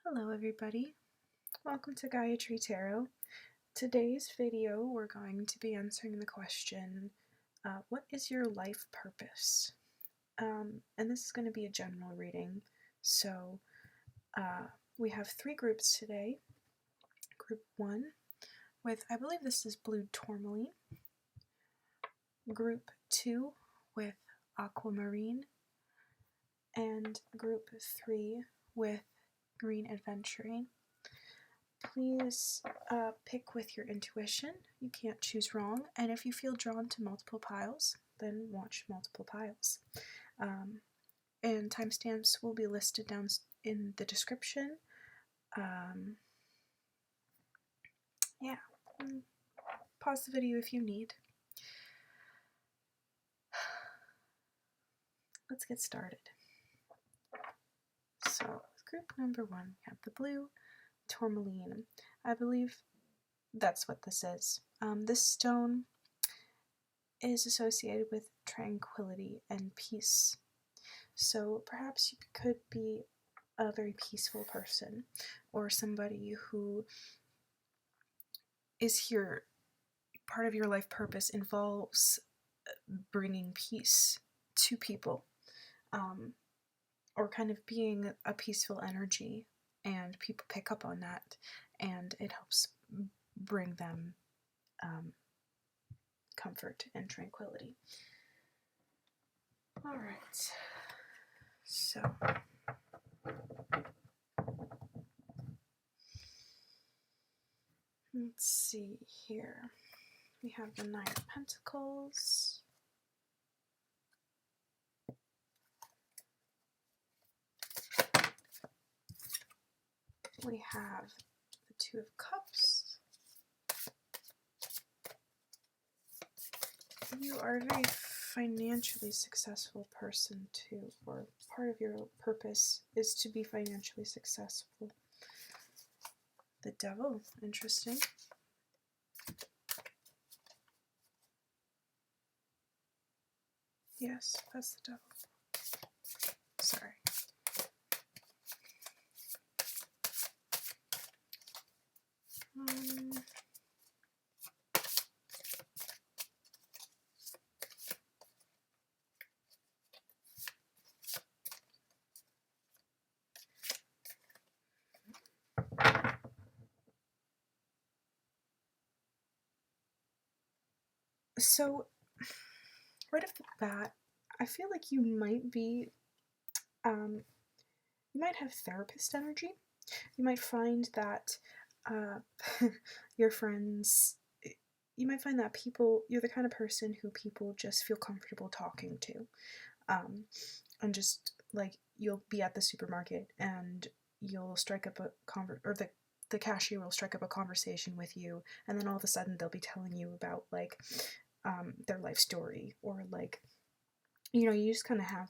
Hello everybody, welcome to Gaia Tree Tarot. Today's video we're going to be answering the question, what is your life purpose? And this is going to be a general reading, so we have three groups today. Group 1 with, I believe this is blue tourmaline. Group 2 with aquamarine. And group 3 with green adventuring. Please pick with your intuition. You can't choose wrong. And if you feel drawn to multiple piles, then watch multiple piles. And timestamps will be listed down in the description. Yeah. Pause the video if you need. Let's get started. So, group number 1, we have the blue tourmaline. I believe that's what this is. This stone is associated with tranquility and peace. So perhaps you could be a very peaceful person, or somebody who is here. Part of your life purpose involves bringing peace to people, or kind of being a peaceful energy, and people pick up on that, and it helps bring them comfort and tranquility. Alright, so let's see here. We have the Nine of Pentacles. We have the Two of Cups. You are a very financially successful person too, or part of your purpose is to be financially successful. The Devil, interesting. Yes, that's the Devil. Sorry. So, right off the bat, I feel like you might be, you might have therapist energy. You might find that your friends, you might find that people, you're the kind of person who people just feel comfortable talking to. And just, like, you'll be at the supermarket and you'll strike up a the cashier will strike up a conversation with you, and then all of a sudden they'll be telling you about, like, their life story, or, like, you just kind of have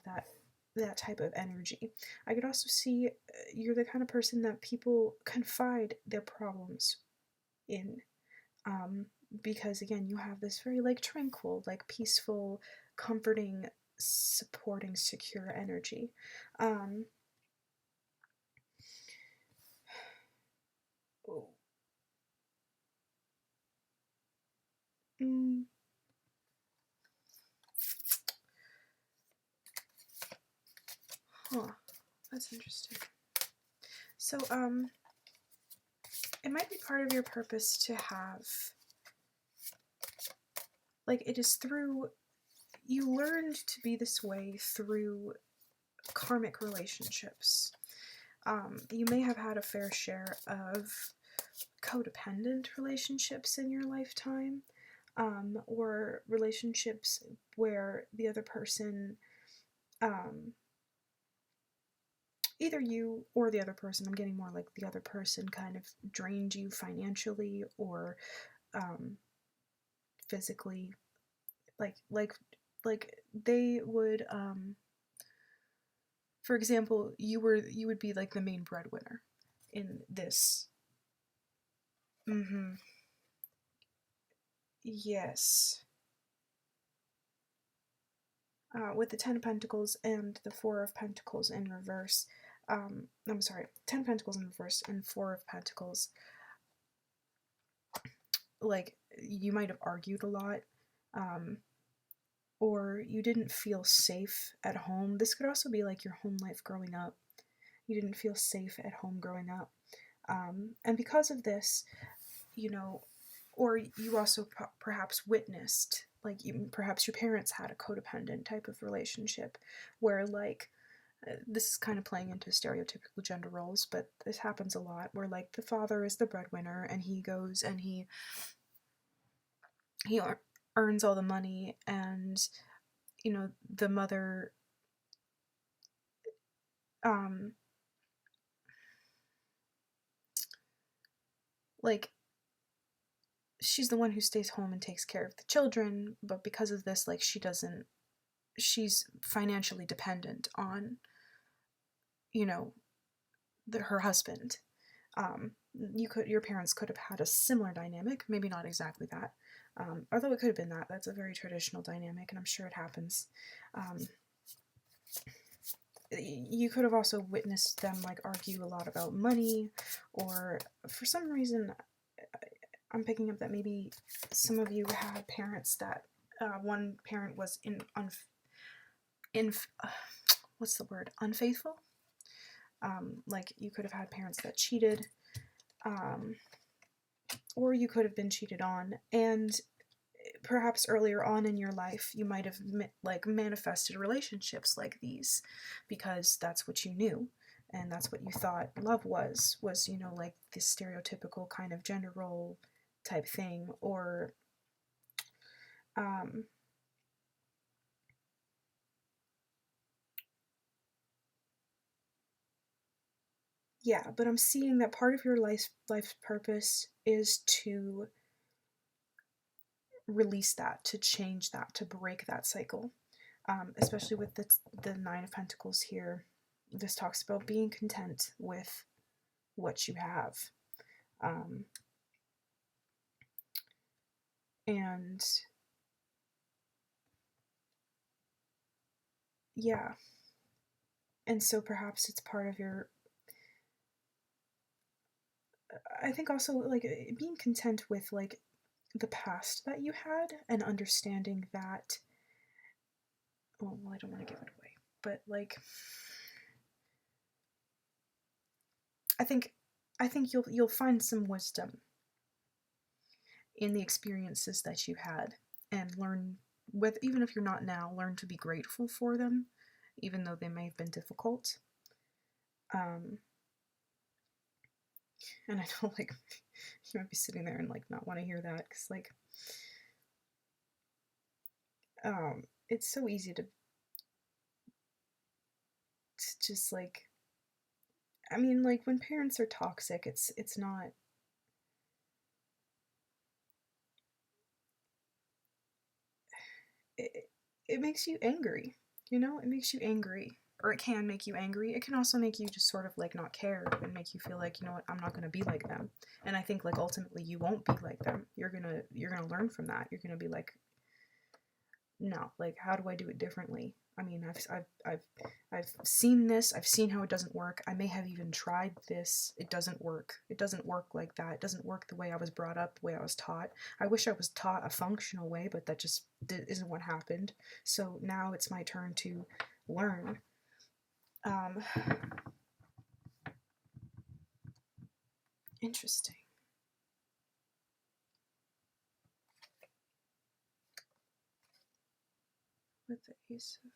that type of energy. I could also see you're the kind of person that people confide their problems in, because again, you have this very, like, tranquil, like, peaceful, comforting, supporting, secure energy. Huh, that's interesting. So, it might be part of your purpose to have, like, it is through, you learned to be this way through karmic relationships. You may have had a fair share of codependent relationships in your lifetime, or relationships where the other person, either you or the other person, I'm getting more like the other person, kind of drained you financially or physically, like they would, for example, you would be like the main breadwinner in this. Yes. With the Ten of Pentacles and the Four of Pentacles in reverse, I'm sorry, 10 Pentacles in reverse and 4 of Pentacles. Like, you might have argued a lot, or you didn't feel safe at home. This could also be like your home life growing up. You didn't feel safe at home growing up. And because of this, you know, or you also perhaps witnessed, like, perhaps your parents had a codependent type of relationship where, like, this is kind of playing into stereotypical gender roles, but this happens a lot, where, like, the father is the breadwinner and he goes and he earns all the money, and, you know, the mother, like, she's the one who stays home and takes care of the children, but because of this, like, she's financially dependent on, you know, her husband. Your parents could have had a similar dynamic, maybe not exactly that, although it could have been that. That's a very traditional dynamic, and I'm sure it happens. You could have also witnessed them, like, argue a lot about money, or for some reason, I'm picking up that maybe some of you had parents that one parent was what's the word? Unfaithful. Like, you could have had parents that cheated, or you could have been cheated on, and perhaps earlier on in your life you might have manifested relationships like these because that's what you knew, and that's what you thought love was, you know, like this stereotypical kind of gender role type thing, or yeah, but I'm seeing that part of your life's purpose is to release that, to change that, to break that cycle. Especially with the Nine of Pentacles here. This talks about being content with what you have. And yeah. And so perhaps it's part of your, I think also, like, being content with, like, the past that you had, and understanding that, well, I don't want to give it away, but, like, I think you'll find some wisdom in the experiences that you had, and learn, even if you're not now, learn to be grateful for them, even though they may have been difficult. And I know, like, you might be sitting there and, like, not want to hear that, because, like, it's so easy to just, like, I mean, like, when parents are toxic, it's not, it makes you angry, you know? It makes you angry, or it can make you angry. It can also make you just sort of, like, not care, and make you feel like, you know what, I'm not gonna be like them. And I think, like, ultimately you won't be like them. You're gonna learn from that. You're gonna be like, no, like, how do I do it differently? I mean, I've seen this. I've seen how it doesn't work. I may have even tried this. It doesn't work. It doesn't work like that. It doesn't work the way I was brought up, the way I was taught. I wish I was taught a functional way, but that just isn't what happened. So now it's my turn to learn. Interesting. With the Ace of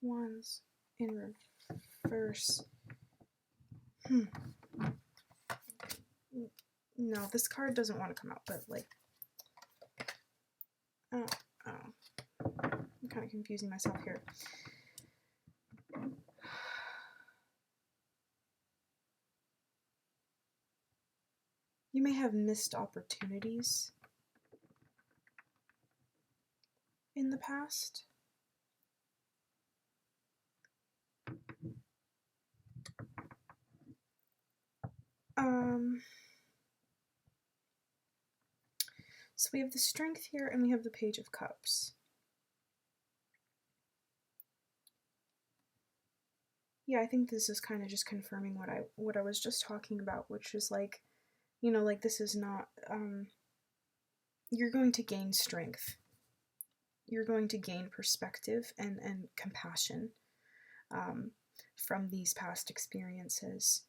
Wands in reverse. No, this card doesn't want to come out, but, like, I'm kind of confusing myself here. You may have missed opportunities in the past. So we have the Strength here, and we have the Page of Cups. yeah, I think this is kind of just confirming what I was just talking about, which is like, you know, like this is not you're going to gain strength. You're going to gain perspective and compassion um, from these past experiences.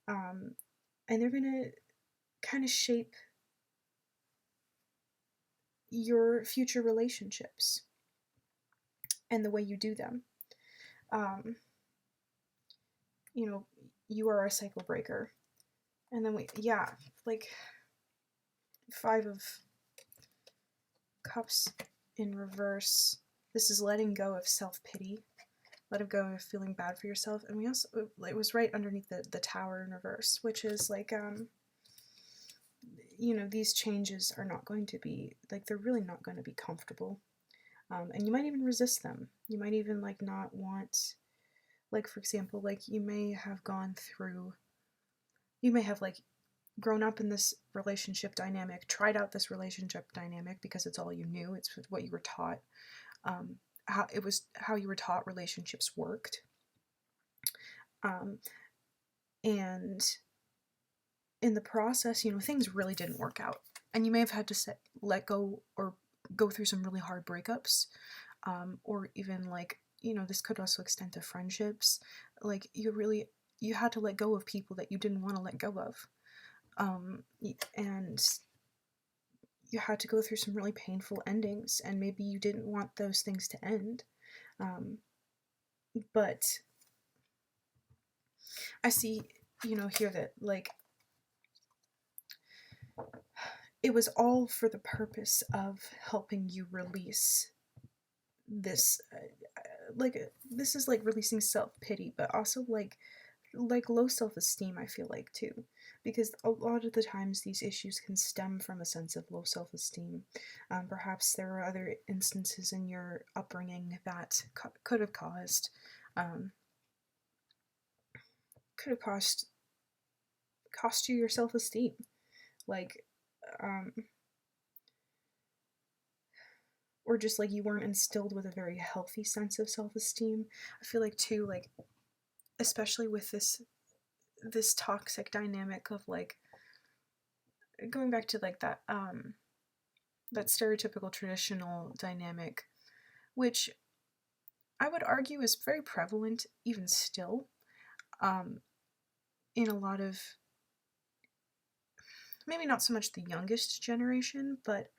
And they're going to kind of shape your future relationships and the way you do them. Um, you know, you are a cycle breaker. And then like 5 of Cups in reverse. This is letting go of self-pity, letting go of feeling bad for yourself. And we also, it was right underneath the Tower in reverse, which is like, you know, these changes are not going to be, like, they're really not going to be comfortable. And you might even resist them. You might even, like, not want, like, for example, like, you may have like, grown up in this relationship dynamic, tried out this relationship dynamic because it's all you knew, it's what you were taught, how you were taught relationships worked, and in the process, you know, things really didn't work out, and you may have had to let go or go through some really hard breakups, or even, like, you know, this could also extend to friendships. Like, you had to let go of people that you didn't want to let go of, and you had to go through some really painful endings, and maybe you didn't want those things to end, but I see, you know, here that, like, it was all for the purpose of helping you release this, this is like releasing self-pity, but also like low self-esteem, I feel like, too, because a lot of the times these issues can stem from a sense of low self-esteem. Perhaps there are other instances in your upbringing that could have caused cost you your self-esteem, like, or just like you weren't instilled with a very healthy sense of self-esteem. I feel like, too, like, especially with this toxic dynamic of, like, going back to, like, that stereotypical traditional dynamic, which I would argue is very prevalent even still, in a lot of, maybe not so much the youngest generation, but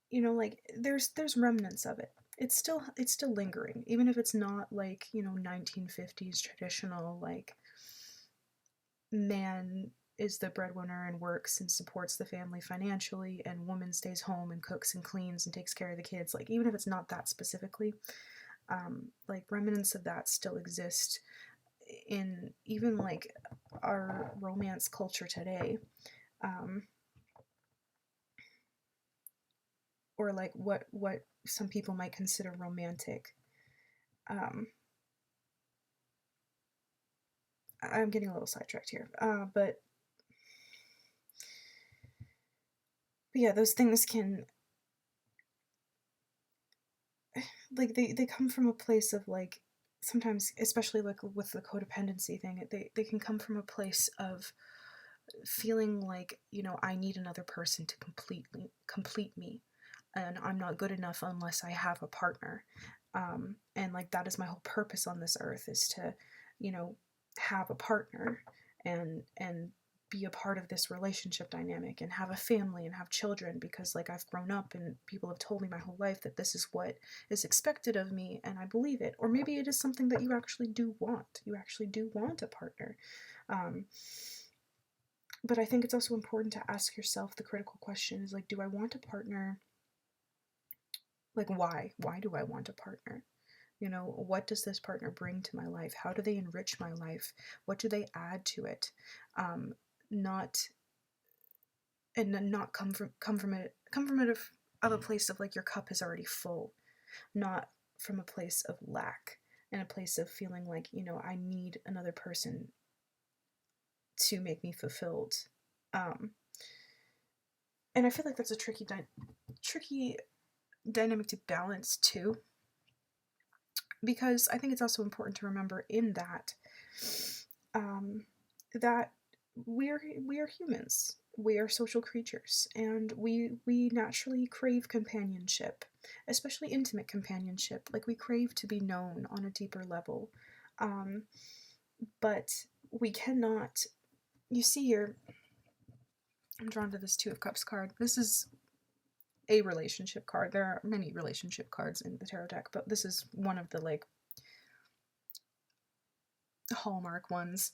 you know, like, there's remnants of it. It's still lingering, even if it's not, like, you know, 1950s traditional, like, man is the breadwinner and works and supports the family financially, and woman stays home and cooks and cleans and takes care of the kids. Like, even if it's not that specifically, like, remnants of that still exist in even, like, our romance culture today, or like what some people might consider romantic. I'm getting a little sidetracked here, but yeah, those things can, like, they come from a place of, like, sometimes, especially like with the codependency thing, they can come from a place of feeling like, you know, I need another person to complete me, and I'm not good enough unless I have a partner, and, like, that is my whole purpose on this earth, is to, you know, have a partner and be a part of this relationship dynamic and have a family and have children, because, like, I've grown up and people have told me my whole life that this is what is expected of me, and I believe it. Or maybe it is something that you actually do want. You actually do want a partner. But I think it's also important to ask yourself the critical question is, like, do I want a partner? Like, why? Why do I want a partner? You know, what does this partner bring to my life? How do they enrich my life? What do they add to it? Not come from a place of, like, your cup is already full, not from a place of lack, and a place of feeling like, you know, I need another person to make me fulfilled. And I feel like that's a tricky dynamic to balance too, because I think it's also important to remember in that that we are humans. We are social creatures, and we naturally crave companionship, especially intimate companionship. Like, we crave to be known on a deeper level. But we cannot. You see here, I'm drawn to this Two of Cups card. This is a relationship card. There are many relationship cards in the tarot deck, but this is one of the like hallmark ones,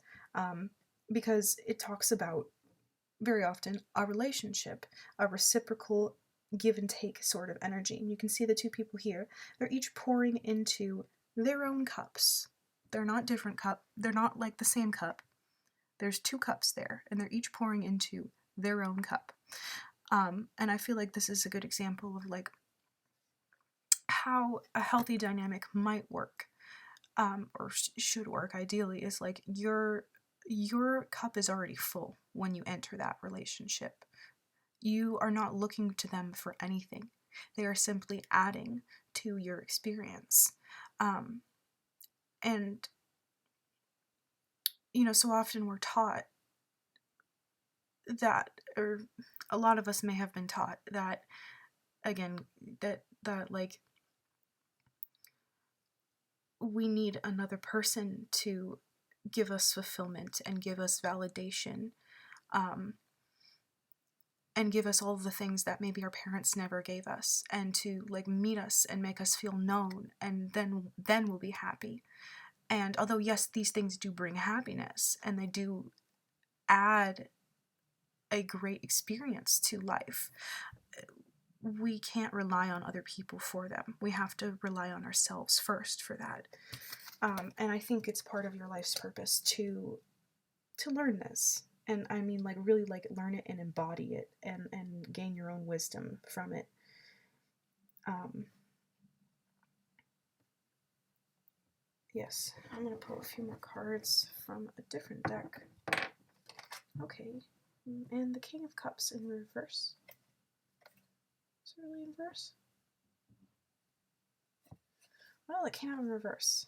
because it talks about very often a relationship, a reciprocal give and take sort of energy. And you can see the two people here, they're each pouring into their own cups. They're not different cup, they're not like the same cup. There's two cups there, and they're each pouring into their own cup. And I feel like this is a good example of like how a healthy dynamic might work, or should work ideally, is like your cup is already full when you enter that relationship. You are not looking to them for anything. They are simply adding to your experience. And, you know, so often we're taught that, or a lot of us may have been taught that, again, that like, we need another person to give us fulfillment and give us validation, and give us all the things that maybe our parents never gave us, and to like meet us and make us feel known, and then we'll be happy. And although yes, these things do bring happiness and they do add a great experience to life, we can't rely on other people for them. We have to rely on ourselves first for that. And I think it's part of your life's purpose to learn this. And I mean, like, really, like, learn it and embody it, and gain your own wisdom from it. Yes, I'm going to pull a few more cards from a different deck. Okay, and the King of Cups in reverse. Is it really in reverse? Well, it came out in reverse.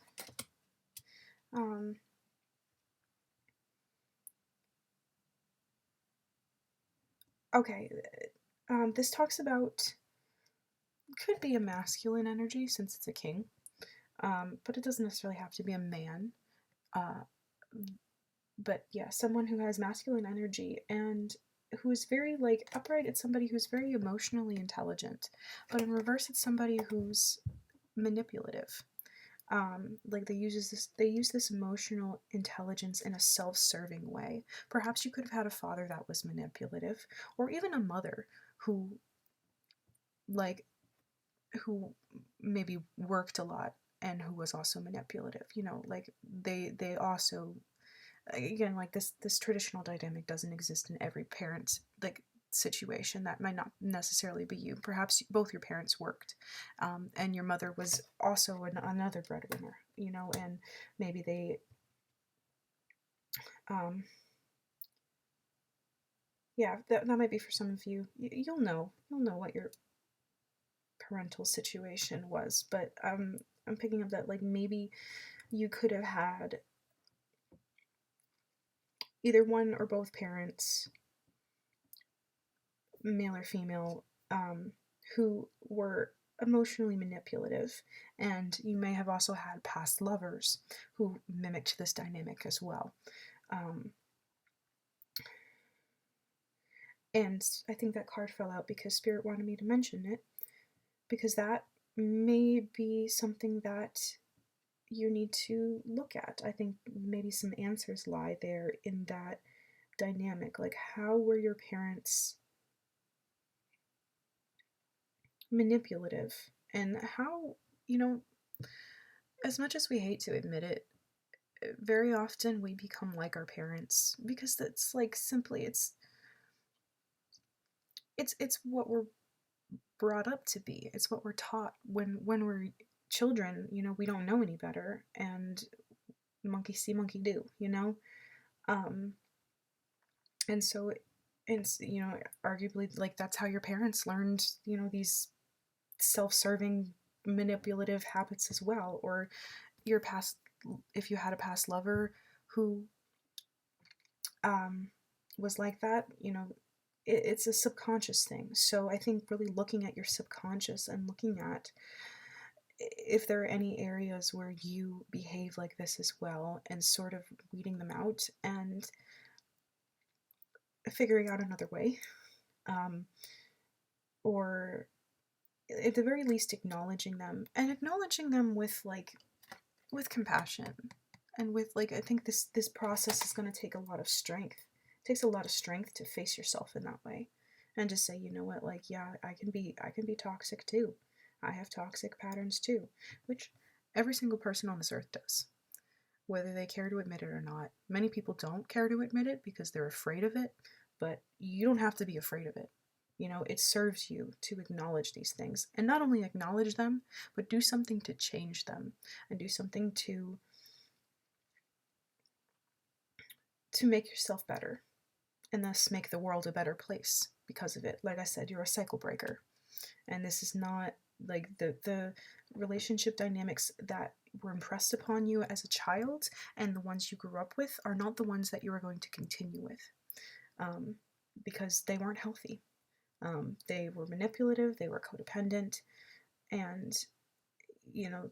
Okay, this talks about, could be a masculine energy since it's a king, but it doesn't necessarily have to be a man. But yeah, someone who has masculine energy and who's very like upright. It's somebody who's very emotionally intelligent, but in reverse, it's somebody who's manipulative. Like they use this emotional intelligence in a self-serving way. Perhaps you could have had a father that was manipulative, or even a mother who who maybe worked a lot and who was also manipulative. You know, like they also, again, like this traditional dynamic doesn't exist in every parent's like situation. That might not necessarily be you. Perhaps both your parents worked, and your mother was also another breadwinner, you know, and maybe they yeah, that might be for some of you. You'll know what your parental situation was, but I'm picking up that like maybe you could have had either one or both parents, male or female, who were emotionally manipulative, and you may have also had past lovers who mimicked this dynamic as well. And I think that card fell out because Spirit wanted me to mention it, because that may be something that you need to look at. I think maybe some answers lie there in that dynamic. Like, how were your parents manipulative? And how, you know, as much as we hate to admit it, very often we become like our parents, because that's like simply it's what we're brought up to be. It's what we're taught when we're children. You know, we don't know any better, and monkey see, monkey do, you know. And so it's, arguably, like, that's how your parents learned, these self-serving manipulative habits as well, or your past, if you had a past lover who was like that, you know, it's a subconscious thing. So I think really looking at your subconscious and looking at if there are any areas where you behave like this as well, and sort of weeding them out and figuring out another way, or at the very least acknowledging them, and acknowledging them with compassion, and with I think this process is going to take a lot of strength. It takes a lot of strength to face yourself in that way, and to say, you know what, yeah, I can be toxic too. I have toxic patterns too, which every single person on this earth does, whether they care to admit it or not. Many people don't care to admit it because they're afraid of it, but you don't have to be afraid of it. You know, it serves you to acknowledge these things, and not only acknowledge them, but do something to change them, and do something to make yourself better, and thus make the world a better place because of it. Like I said, you're a cycle breaker, and this is not the relationship dynamics that were impressed upon you as a child and the ones you grew up with are not the ones that you are going to continue with, because they weren't healthy. They were manipulative, they were codependent, and, you know,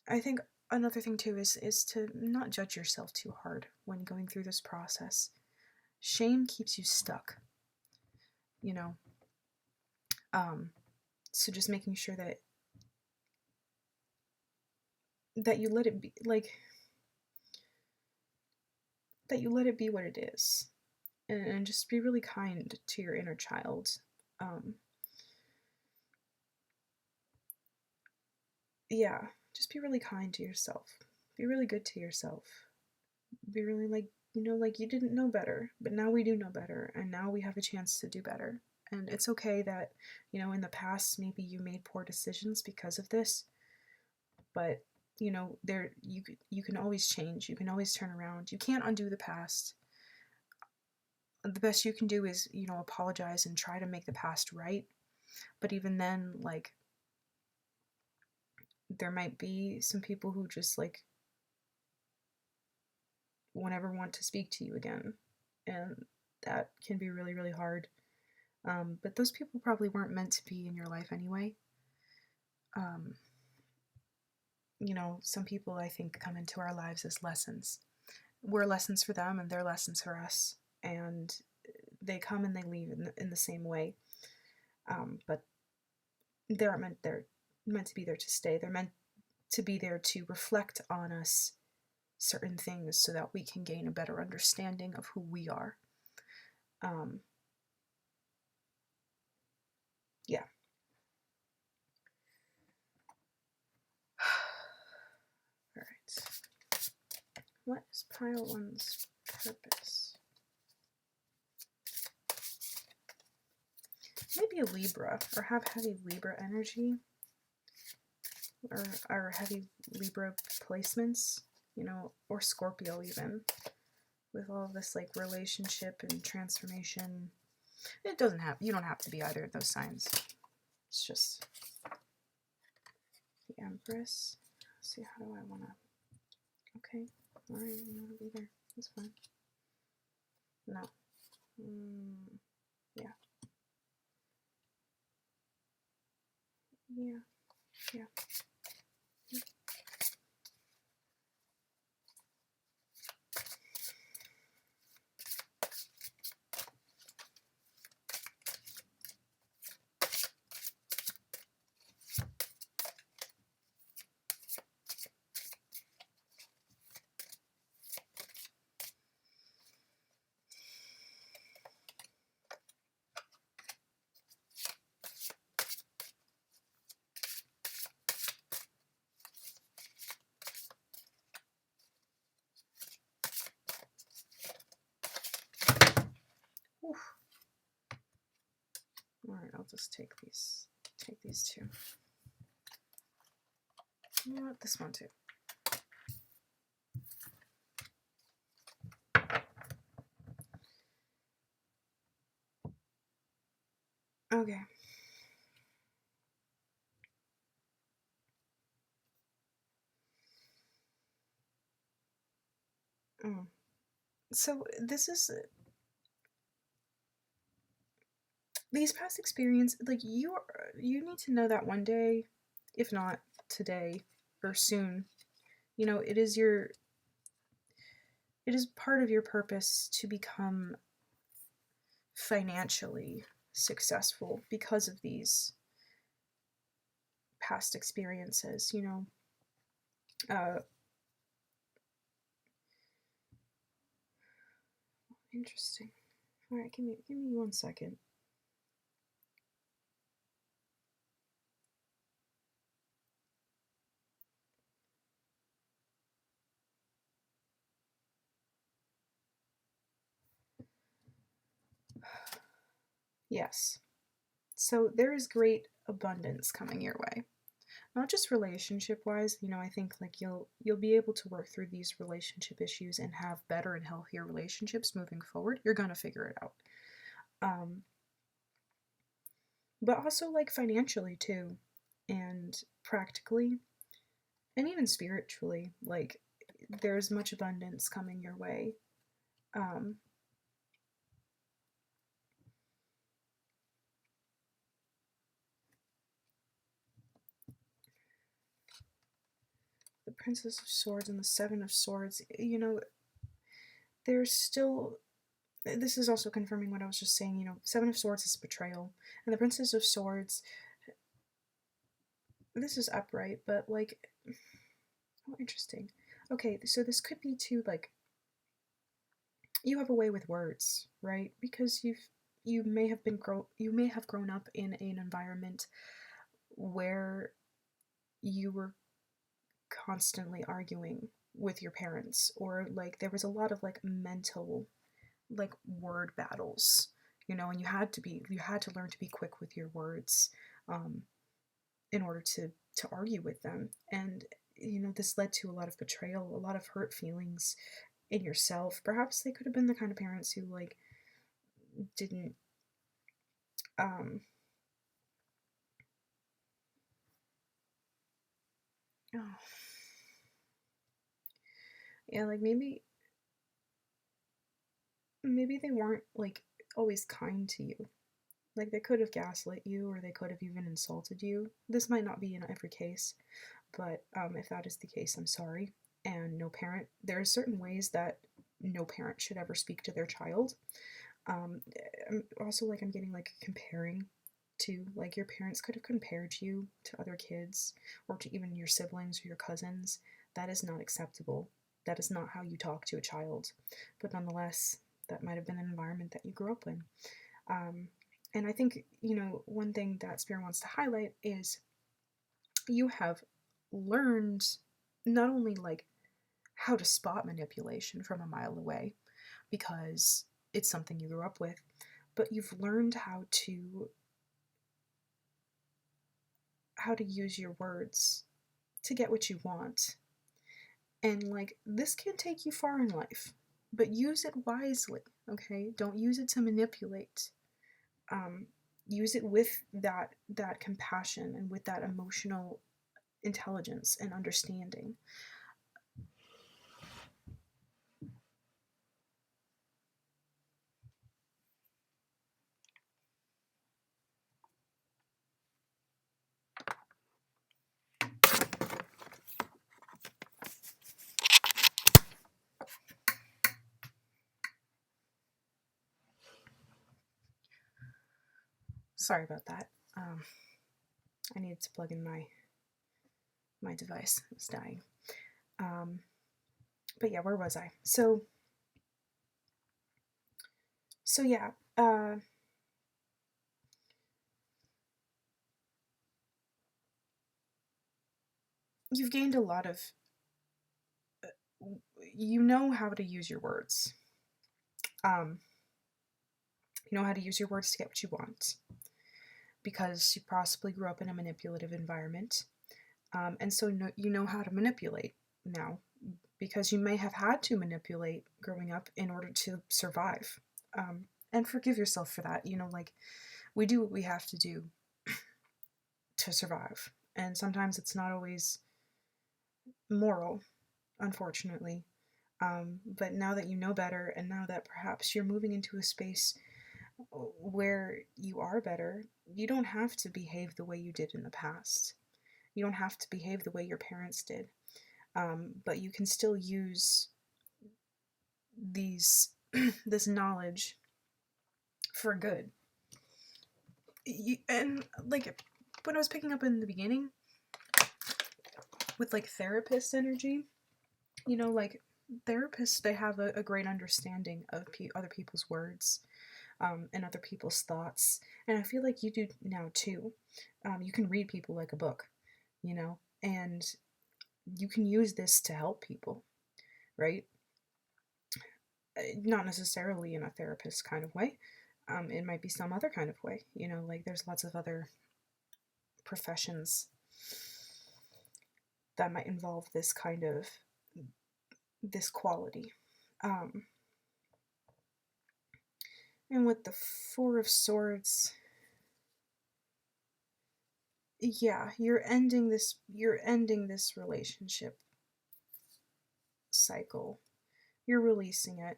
I think another thing too is to not judge yourself too hard when going through this process. Shame keeps you stuck, you know. So just making sure that you let it be, that you let it be what it is, and just be really kind to your inner child. Yeah, just be really kind to yourself. Be really good to yourself. Be really you didn't know better, but now we do know better, and now we have a chance to do better. And it's okay that, you know, in the past maybe you made poor decisions because of this, but, you know, you can always change. You can always turn around. You can't undo the past. The best you can do is, you know, apologize and try to make the past right. But even then, there might be some people who just won't ever want to speak to you again, and that can be really, really hard. But those people probably weren't meant to be in your life anyway. You know, some people, I think, come into our lives as lessons. We're lessons for them, and they're lessons for us, and they come and they leave in the same way. But they're meant to be there to stay. They're meant to be there to reflect on us certain things so that we can gain a better understanding of who we are. Yeah. All right. What is pile one's purpose? Maybe a Libra, or have heavy Libra energy, or heavy Libra placements, you know, or Scorpio even, with all of this relationship and transformation. You don't have to be either of those signs. It's just the Empress. Let's see, how do I want to... Okay, alright, you want to be there. That's fine. No. Yeah. Yeah. Yeah. Oof. Alright, I'll just take these two. You know what? This one too. Okay. So these past experience, like you need to know that one day, if not today or soon, it is part of your purpose to become financially successful because of these past experiences. Interesting. All right, give me 1 second. Yes. So there is great abundance coming your way. Not just relationship wise, I think like you'll be able to work through these relationship issues and have better and healthier relationships moving forward. You're gonna figure it out. But also like financially too, and practically, and even spiritually, like there's much abundance coming your way. The Princess of Swords and the Seven of Swords, there's still, this is also confirming what I was just saying, Seven of Swords is betrayal, and the Princess of Swords, this is upright, but like, oh, interesting. Okay, so this could be too, like, you have a way with words, right? Because you may have grown up in an environment where you were constantly arguing with your parents, or like there was a lot of like mental like word battles, and you had to learn to be quick with your words, in order to argue with them. And this led to a lot of betrayal, a lot of hurt feelings in yourself. Perhaps they could have been the kind of parents who like didn't um oh, yeah, like maybe they weren't like always kind to you. Like they could have gaslit you, or they could have even insulted you. This might not be in every case, but if that is the case, I'm sorry. And there are certain ways that no parent should ever speak to their child. Um, also, like I'm getting like comparing to like your parents could have compared you to other kids, or to even your siblings or your cousins. That is not acceptable. That is not how you talk to a child. But nonetheless, that might have been an environment that you grew up in. And I think, one thing that Spirit wants to highlight is you have learned not only like how to spot manipulation from a mile away, because it's something you grew up with, but you've learned how to use your words to get what you want. And like this can take you far in life, but use it wisely, okay? Don't use it to manipulate. Use it with that compassion and with that emotional intelligence and understanding. Sorry about that. I needed to plug in my device. It was dying. But yeah, where was I? So yeah. You've gained a lot of. You know how to use your words. You know how to use your words to get what you want, because you possibly grew up in a manipulative environment, and so you know how to manipulate now, because you may have had to manipulate growing up in order to survive. And forgive yourself for that. Like we do what we have to do to survive, and sometimes it's not always moral, unfortunately. But now that you know better, and now that perhaps you're moving into a space where you are better, you don't have to behave the way you did in the past. You don't have to behave the way your parents did. But you can still use these this knowledge for good. And like when I was picking up in the beginning with like therapist energy, you know, like therapists, they have a great understanding of other people's words, and other people's thoughts, and I feel like you do now too. You can read people like a book, you know, and you can use this to help people, right? Not necessarily in a therapist kind of way. It might be some other kind of way, you know, like there's lots of other professions that might involve this kind of this quality. And with the Four of Swords, yeah, you're ending this relationship cycle. You're releasing it,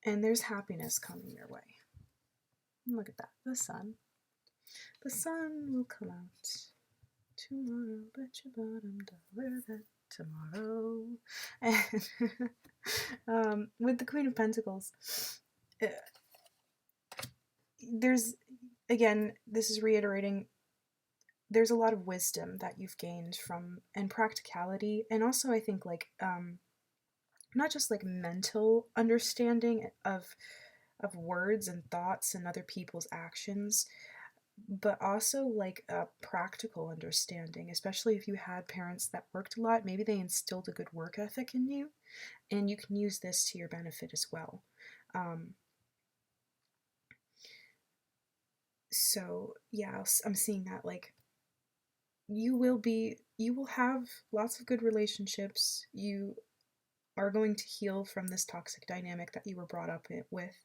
and there's happiness coming your way. Look at that, the sun. The sun will come out tomorrow, bet your bottom dollar that tomorrow. And with the Queen of Pentacles, there's, again, this is reiterating, there's a lot of wisdom that you've gained from, and practicality, and also I think like not just like mental understanding of words and thoughts and other people's actions, but also like a practical understanding, especially if you had parents that worked a lot. Maybe they instilled a good work ethic in you, and you can use this to your benefit as well. So yeah, I'm seeing that like you will have lots of good relationships. You are going to heal from this toxic dynamic that you were brought up with.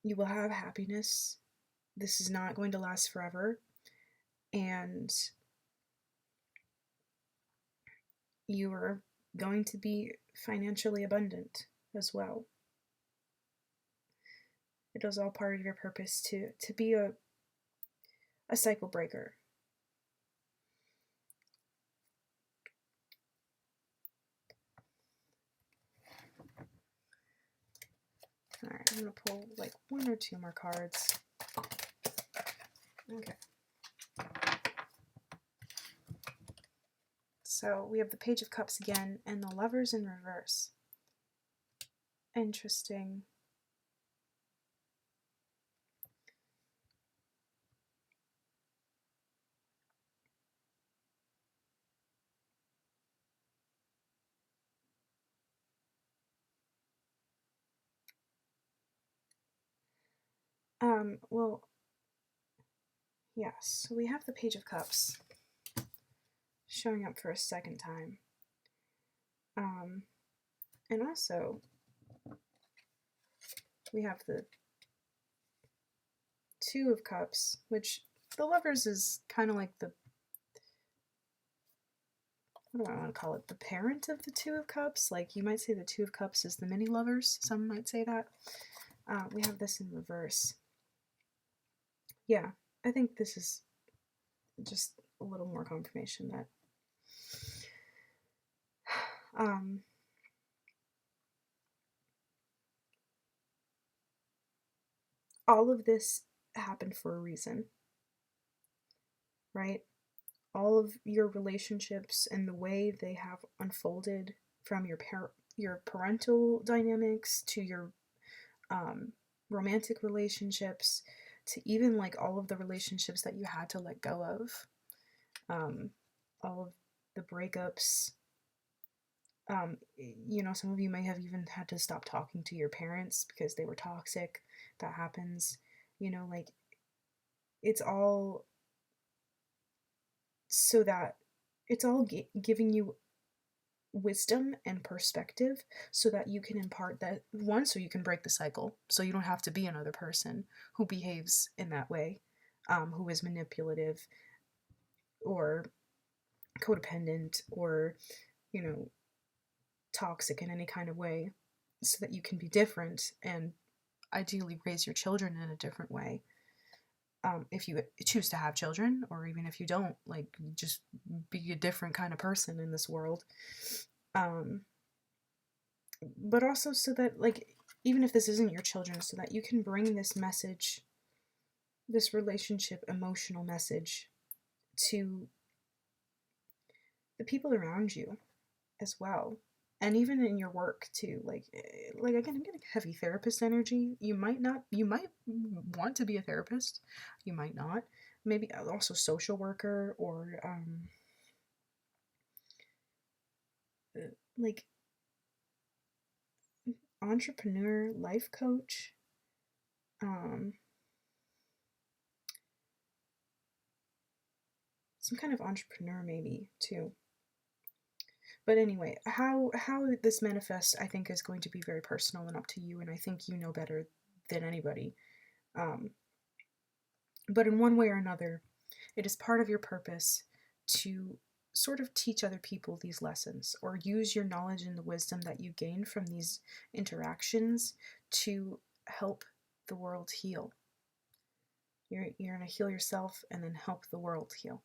You will have happiness. This is not going to last forever, and you are going to be financially abundant as well. It is all part of your purpose to be a cycle breaker. Alright, I'm going to pull like one or two more cards. Okay. So we have the Page of Cups again, and the Lovers in reverse. Interesting. Well, yes, so we have the Page of Cups showing up for a second time. And also, we have the Two of Cups, which the Lovers is kind of like the, what do I want to call it? The parent of the Two of Cups? Like, you might say the Two of Cups is the mini Lovers. Some might say that. We have this in reverse. Yeah, I think this is just a little more confirmation that all of this happened for a reason, right? All of your relationships and the way they have unfolded, from your parental dynamics to your romantic relationships, to even like all of the relationships that you had to let go of, all of the breakups. You know, some of you may have even had to stop talking to your parents because they were toxic. That happens. You know, like, it's all so that it's all giving you wisdom and perspective so that you can impart that, one, so you can break the cycle, so you don't have to be another person who behaves in that way, who is manipulative or codependent, or, you know, toxic in any kind of way, so that you can be different and ideally raise your children in a different way. If you choose to have children, or even if you don't, like, just be a different kind of person in this world. But also so that, like, even if this isn't your children, so that you can bring this message, this relationship, emotional message, to the people around you as well. And even in your work too. Like again, I'm getting heavy therapist energy. You might want to be a therapist. You might not. Maybe also social worker, or like entrepreneur, life coach. Some kind of entrepreneur maybe too. But anyway, how this manifests, I think, is going to be very personal and up to you, and I think you know better than anybody. But in one way or another, it is part of your purpose to sort of teach other people these lessons, or use your knowledge and the wisdom that you gain from these interactions to help the world heal. You're going to heal yourself and then help the world heal,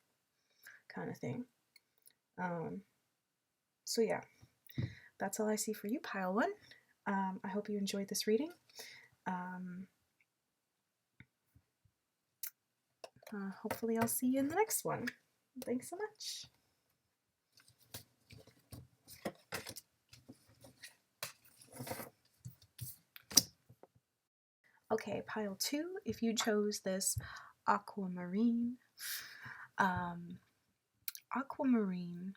kind of thing. So yeah, that's all I see for you, pile one. I hope you enjoyed this reading. Hopefully I'll see you in the next one. Thanks so much. Okay, pile two, if you chose this aquamarine. Aquamarine,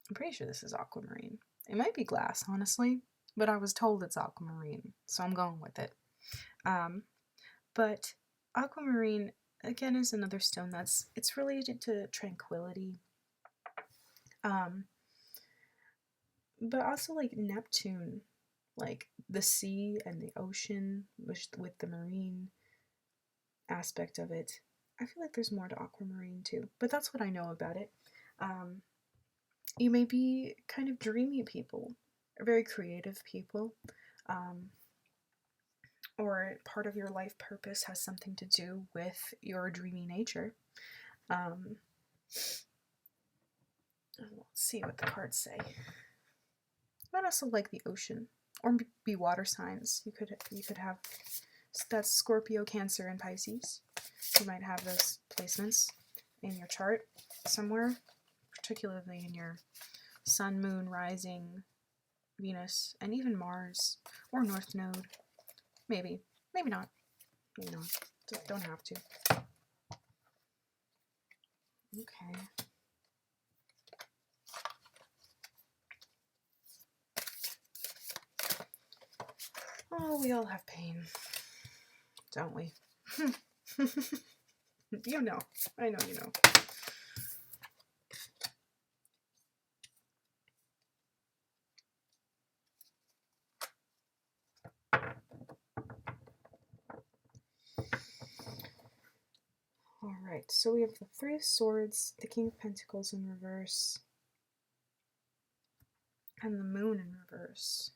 I'm pretty sure this is aquamarine. It might be glass, honestly, but I was told it's aquamarine, so I'm going with it. But aquamarine, again, is another stone it's related to tranquility. But also like Neptune, like the sea and the ocean, with the marine aspect of it. I feel like there's more to aquamarine too, but that's what I know about it. You may be kind of dreamy people, or very creative people, or part of your life purpose has something to do with your dreamy nature. Let's see what the cards say. You might also like the ocean, or be water signs. You could have, that's Scorpio, Cancer, and Pisces. You might have those placements in your chart somewhere, particularly in your Sun, Moon, Rising, Venus, and even Mars, or North Node. Maybe not. Maybe not. Don't have to. Okay. Oh, we all have pain, don't we? You know. I know you know. Alright, so we have the Three of Swords, the King of Pentacles in reverse, and the Moon in reverse.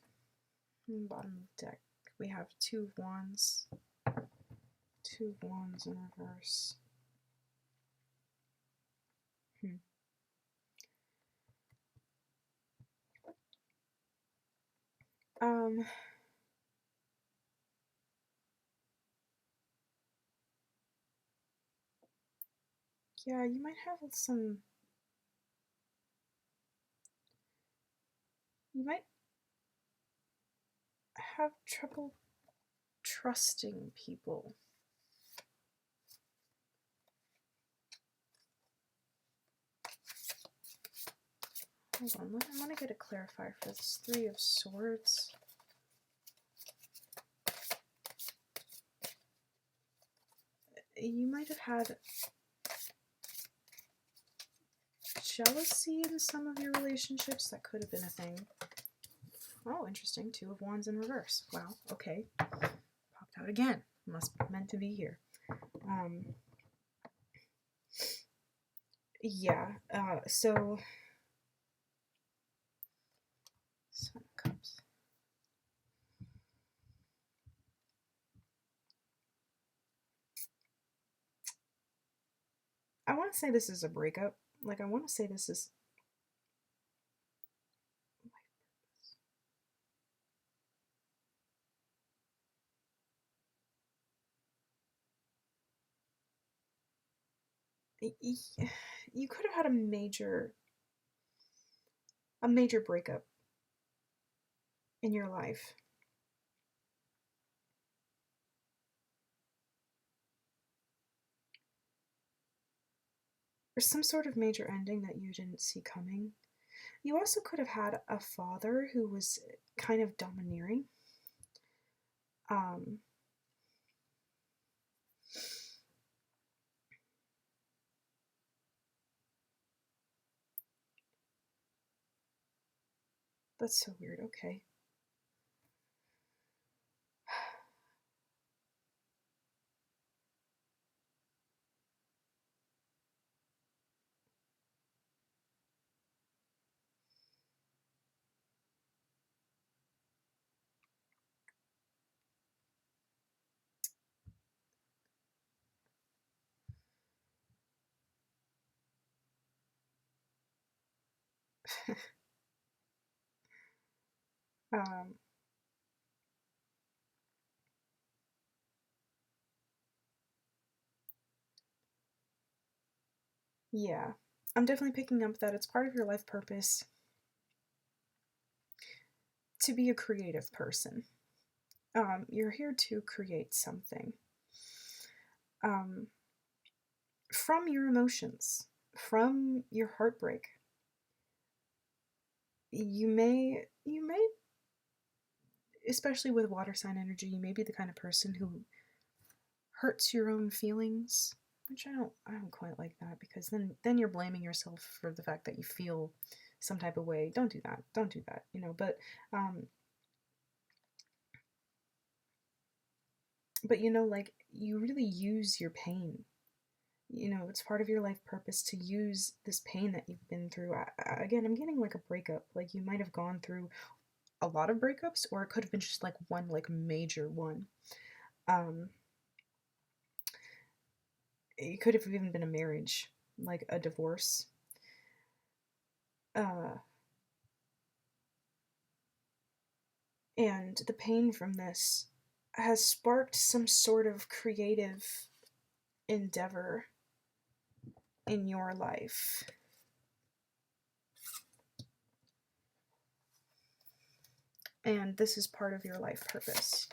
In the bottom of the deck, we have Two of Wands. Two of Wands in reverse. Yeah, you might have some... You might have trouble trusting people. Hold on, I want to get a clarifier for this Three of Swords. You might have had jealousy in some of your relationships. That could have been a thing. Oh, interesting. Two of Wands in reverse. Wow, okay. Popped out again. Must be meant to be here. Yeah, so Son of Cups. I want to say this is a breakup. Like, I want to say this is... You could have had a major breakup in your life. Or some sort of major ending that you didn't see coming. You also could have had a father who was kind of domineering. That's so weird. Okay. um, yeah. I'm definitely picking up that it's part of your life purpose to be a creative person. You're here to create something. From your emotions, from your heartbreak. You may, especially with water sign energy, you may be the kind of person who hurts your own feelings, which I don't quite like that, because then you're blaming yourself for the fact that you feel some type of way. Don't do that, but like, you really use your pain. It's part of your life purpose to use this pain that you've been through. Again, I'm getting like a breakup. Like, you might have gone through a lot of breakups, or it could have been just like one, like, major one. It could have even been a marriage, like a divorce. And the pain from this has sparked some sort of creative endeavor in your life. And this is part of your life purpose.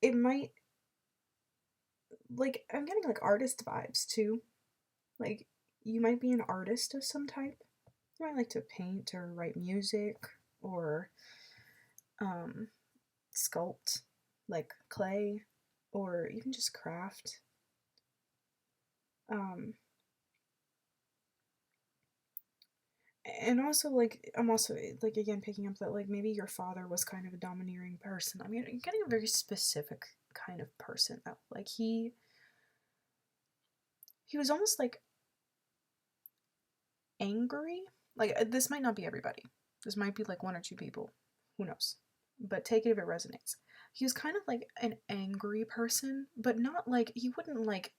It might, like, I'm getting like artist vibes too. Like, you might be an artist of some type. You might like to paint or write music or sculpt, like clay, or even just craft. And also, like, I'm also, like, again, picking up that, like, maybe your father was kind of a domineering person. I mean, you're getting a very specific kind of person, though. Like, he was almost, like, angry. Like, this might not be everybody. This might be, like, one or two people. Who knows? But take it if it resonates. He was kind of, like, an angry person, but not, like, he wouldn't, like,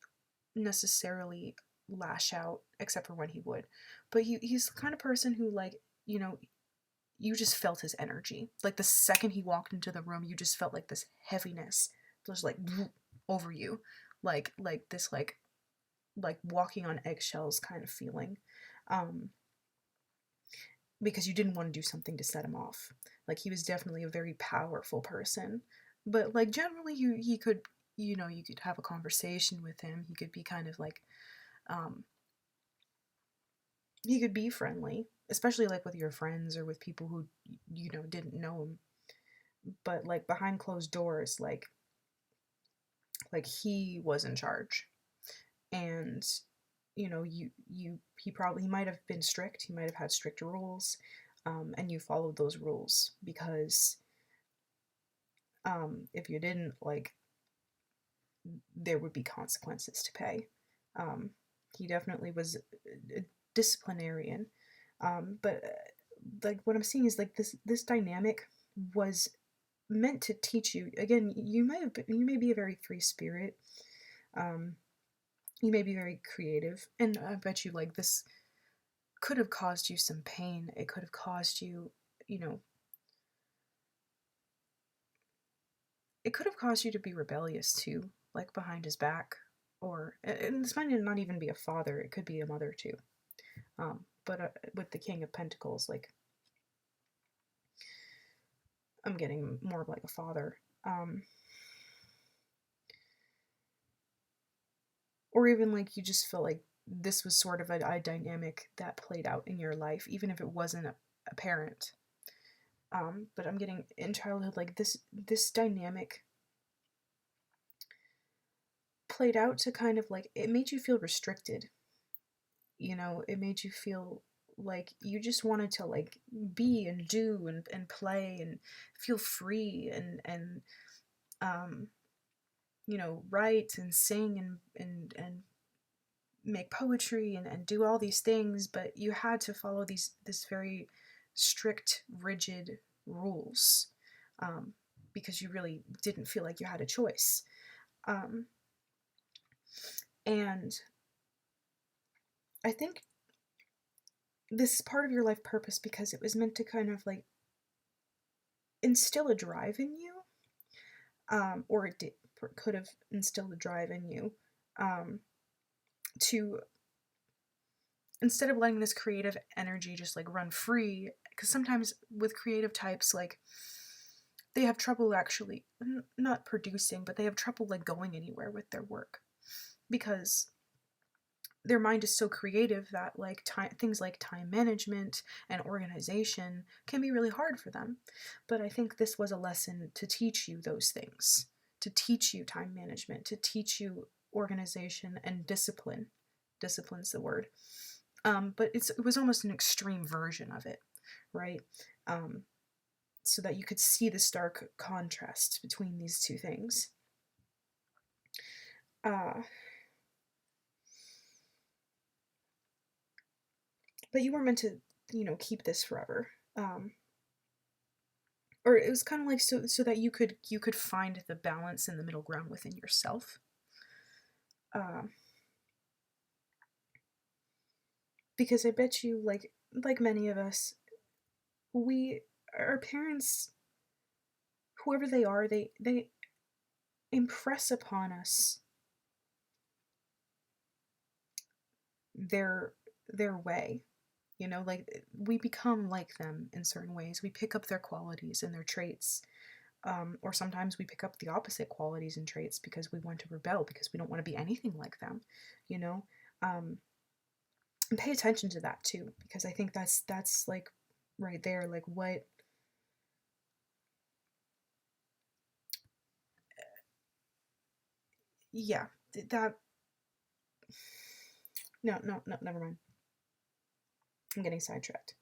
necessarily lash out, except for when he would. But he's the kind of person who, like, you just felt his energy. Like, the second he walked into the room, you just felt like this heaviness just like over you, like this, like walking on eggshells kind of feeling, because you didn't want to do something to set him off. Like, he was definitely a very powerful person, but like generally he could, you could have a conversation with him. He could be kind of like, he could be friendly, especially like with your friends or with people who didn't know him. But like behind closed doors, like he was in charge. And he might have been strict. He might have had strict rules. and you followed those rules, because if you didn't, like, there would be consequences to pay. He definitely was a disciplinarian, but like what I'm seeing is like this dynamic was meant to teach you. Again, you may be a very free spirit. Um, you may be very creative, and I bet you like this could have caused you some pain. It could have caused you, you know, it could have caused you to be rebellious too, like behind his back. Or, and this might not even be a father, it could be a mother too. But with the King of Pentacles, like, I'm getting more of like a father. Or even like you just feel like this was sort of a dynamic that played out in your life, even if it wasn't a parent. But I'm getting in childhood, like this dynamic played out to kind of like, it made you feel restricted. You know, it made you feel like you just wanted to like be and do and play and feel free and you know, write and sing and make poetry and do all these things, but you had to follow this very strict, rigid rules, because you really didn't feel like you had a choice. And I think this is part of your life purpose because it was meant to kind of like instill a drive in you, or could have instilled a drive in you, to, instead of letting this creative energy just like run free, because sometimes with creative types, like, they have trouble actually not producing, but they have trouble like going anywhere with their work, because their mind is so creative that like things like time management and organization can be really hard for them. But I think this was a lesson to teach you those things, to teach you time management, to teach you organization and discipline. Discipline's the word. But it was almost an extreme version of it, right? So that you could see the stark contrast between these two things. But you were meant to, you know, keep this forever. Or it was kind of like so that you could find the balance in the middle ground within yourself. Because I bet you, like many of us, our parents, whoever they are, they impress upon us their way. You know, like, we become like them in certain ways. We pick up their qualities and their traits. Or sometimes we pick up the opposite qualities and traits because we want to rebel, because we don't want to be anything like them, you know? And pay attention to that too, because I think that's like right there, like what, yeah, that, no, never mind. I'm getting sidetracked.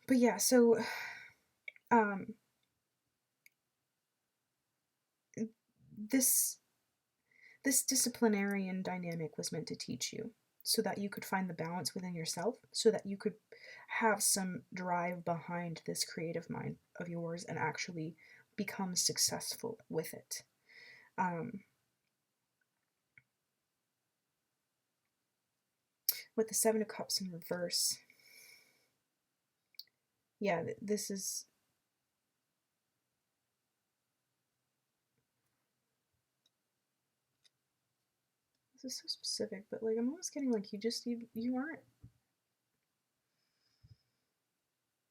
But yeah, so, this disciplinarian dynamic was meant to teach you so that you could find the balance within yourself, so that you could have some drive behind this creative mind of yours and actually become successful with it. With the Seven of Cups in reverse, yeah, this is so specific, but like I'm almost getting like you aren't,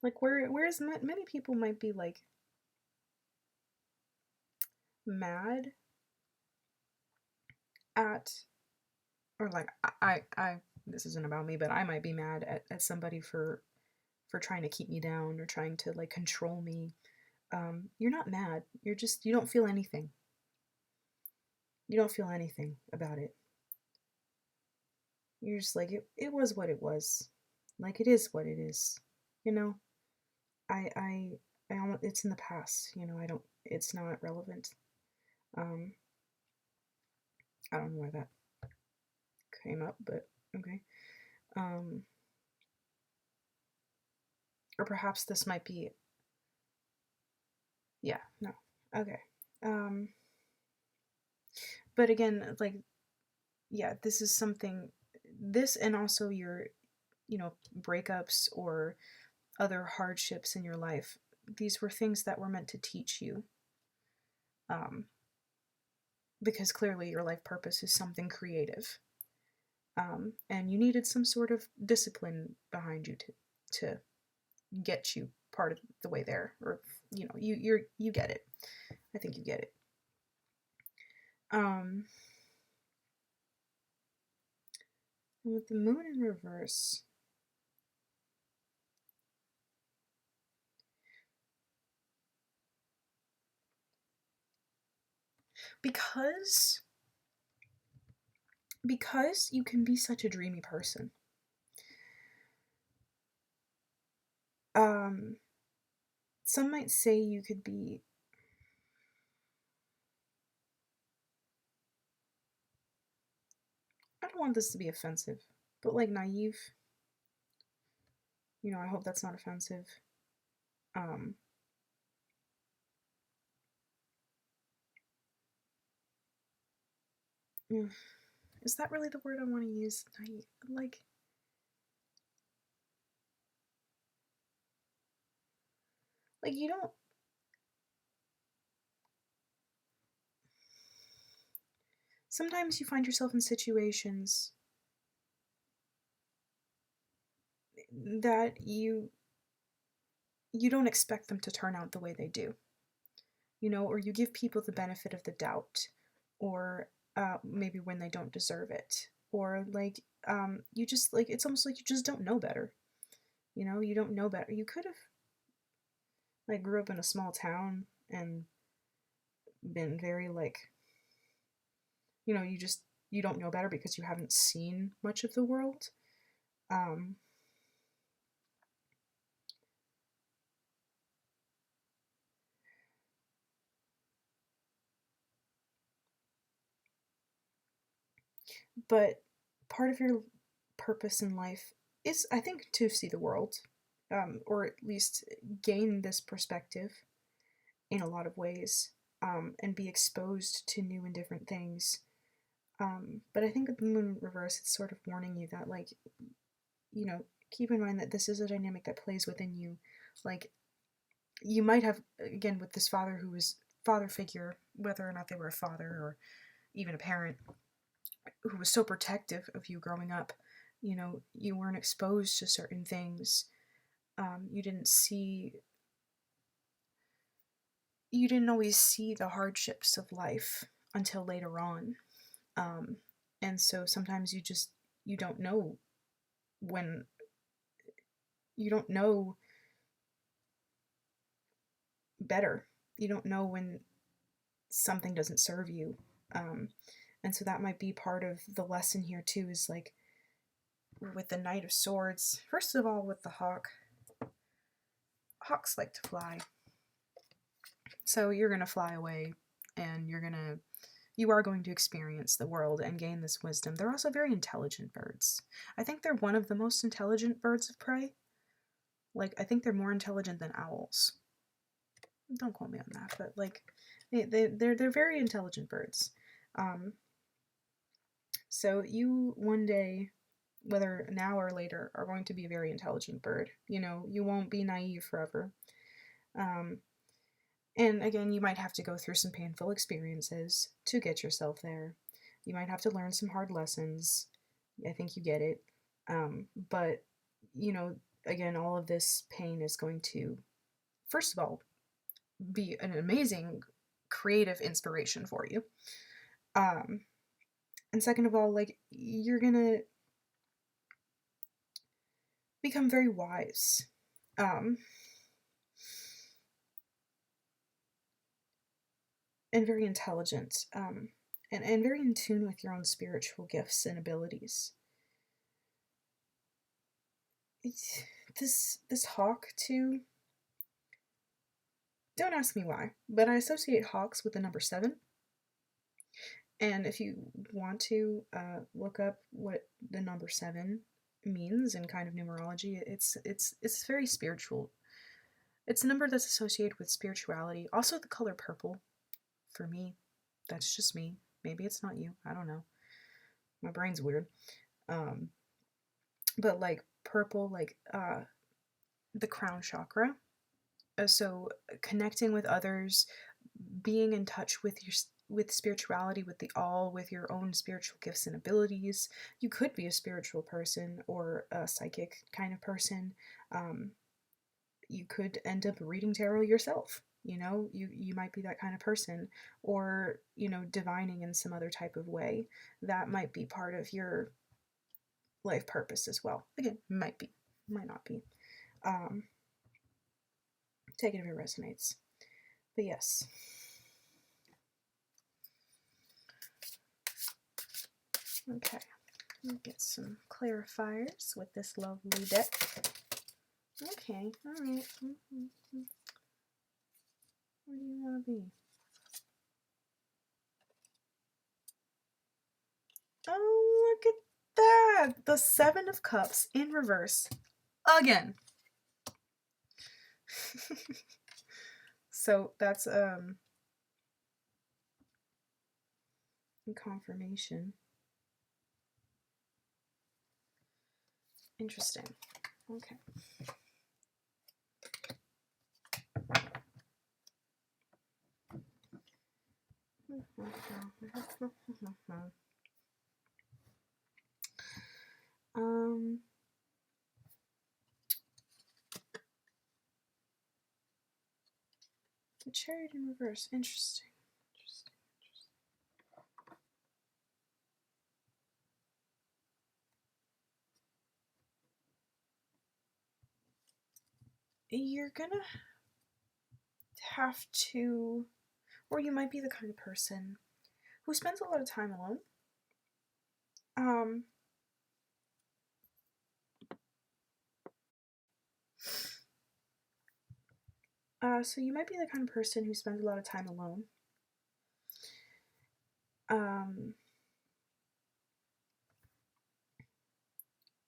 like, whereas many people might be like mad at, or like I this isn't about me, but I might be mad at somebody for trying to keep me down or trying to like control me. You're not mad. You're just, you don't feel anything. You don't feel anything about it. You're just like, it was what it was. Like, it is what it is. You know? I, I, I almost, it's in the past. You know, it's not relevant. Um, I don't know why that came up, but okay. Um, or perhaps this might be, yeah, no. Okay. Um, but again, like, yeah, this is something, this and also your, breakups or other hardships in your life, these were things that were meant to teach you. Um, because clearly your life purpose is something creative. And you needed some sort of discipline behind you to get you part of the way there, or you get it. I think you get it. And with the moon in reverse, because you can be such a dreamy person. Some might say you could be, I don't want this to be offensive, but like naive. I hope that's not offensive. Um, is that really the word I want to use? Naive, like you don't. Sometimes you find yourself in situations that you don't expect them to turn out the way they do, or you give people the benefit of the doubt, or maybe when they don't deserve it, or like you just like, it's almost like you just don't know better. You don't know better. You could have like grew up in a small town and been very like, you don't know better because you haven't seen much of the world. um but part of your purpose in life is, I think, to see the world, or at least gain this perspective in a lot of ways, and be exposed to new and different things. But I think with the moon reverse, it's sort of warning you that, like, keep in mind that this is a dynamic that plays within you. Like, you might have, again, with this father who was father figure, whether or not they were a father or even a parent, who was so protective of you growing up. You weren't exposed to certain things. You didn't see, you didn't always see the hardships of life until later on. Um, and so sometimes you don't know when, you don't know better. You don't know when something doesn't serve you. Um, and so that might be part of the lesson here too, is like with the Knight of Swords, first of all, with the hawk, hawks like to fly. So you're going to fly away, and you are going to experience the world and gain this wisdom. They're also very intelligent birds. I think they're one of the most intelligent birds of prey. Like, I think they're more intelligent than owls. Don't quote me on that, but like, they're very intelligent birds. So you one day, whether now or later, are going to be a very intelligent bird. You won't be naive forever. And again, you might have to go through some painful experiences to get yourself there. You might have to learn some hard lessons. I think you get it. But, you know, again, all of this pain is going to, first of all, be an amazing creative inspiration for you. And second of all, like, you're gonna become very wise. Um, and very intelligent. And very in tune with your own spiritual gifts and abilities. this hawk too. Don't ask me why, but I associate hawks with the number 7. And if you want to look up what the number 7 means in kind of numerology, it's very spiritual. It's a number that's associated with spirituality. Also, the color purple. For me, that's just me. Maybe it's not you. I don't know. My brain's weird. But like purple, like the crown chakra. So connecting with others, being in touch with spirituality, with the all, with your own spiritual gifts and abilities. You could be a spiritual person or a psychic kind of person. You could end up reading tarot yourself. You might be that kind of person, or divining in some other type of way. That might be part of your life purpose as well. Again, might be, might not be. Take it if it resonates. But yes. Okay, let me get some clarifiers with this lovely deck. Okay, alright. Where do you want to be? Oh, look at that! The 7 of Cups in reverse. Again. So that's confirmation. Interesting. Okay. The Chariot in reverse. Interesting. You're gonna have to, or you might be the kind of person who spends a lot of time alone. So you might be the kind of person who spends a lot of time alone.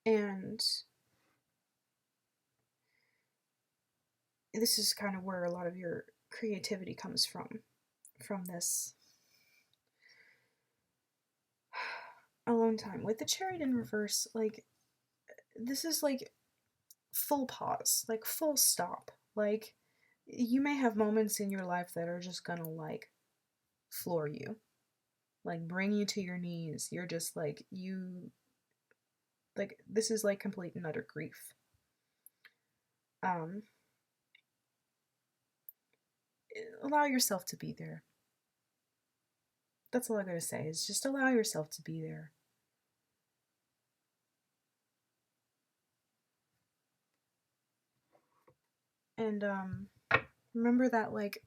And this is kind of where a lot of your creativity comes from this alone time. With the Chariot in reverse, like, this is like full pause, like full stop. Like, you may have moments in your life that are just gonna like floor you, like bring you to your knees. You're just like, this is like complete and utter grief. Allow yourself to be there. That's all I gotta say, is just allow yourself to be there. And remember that, like,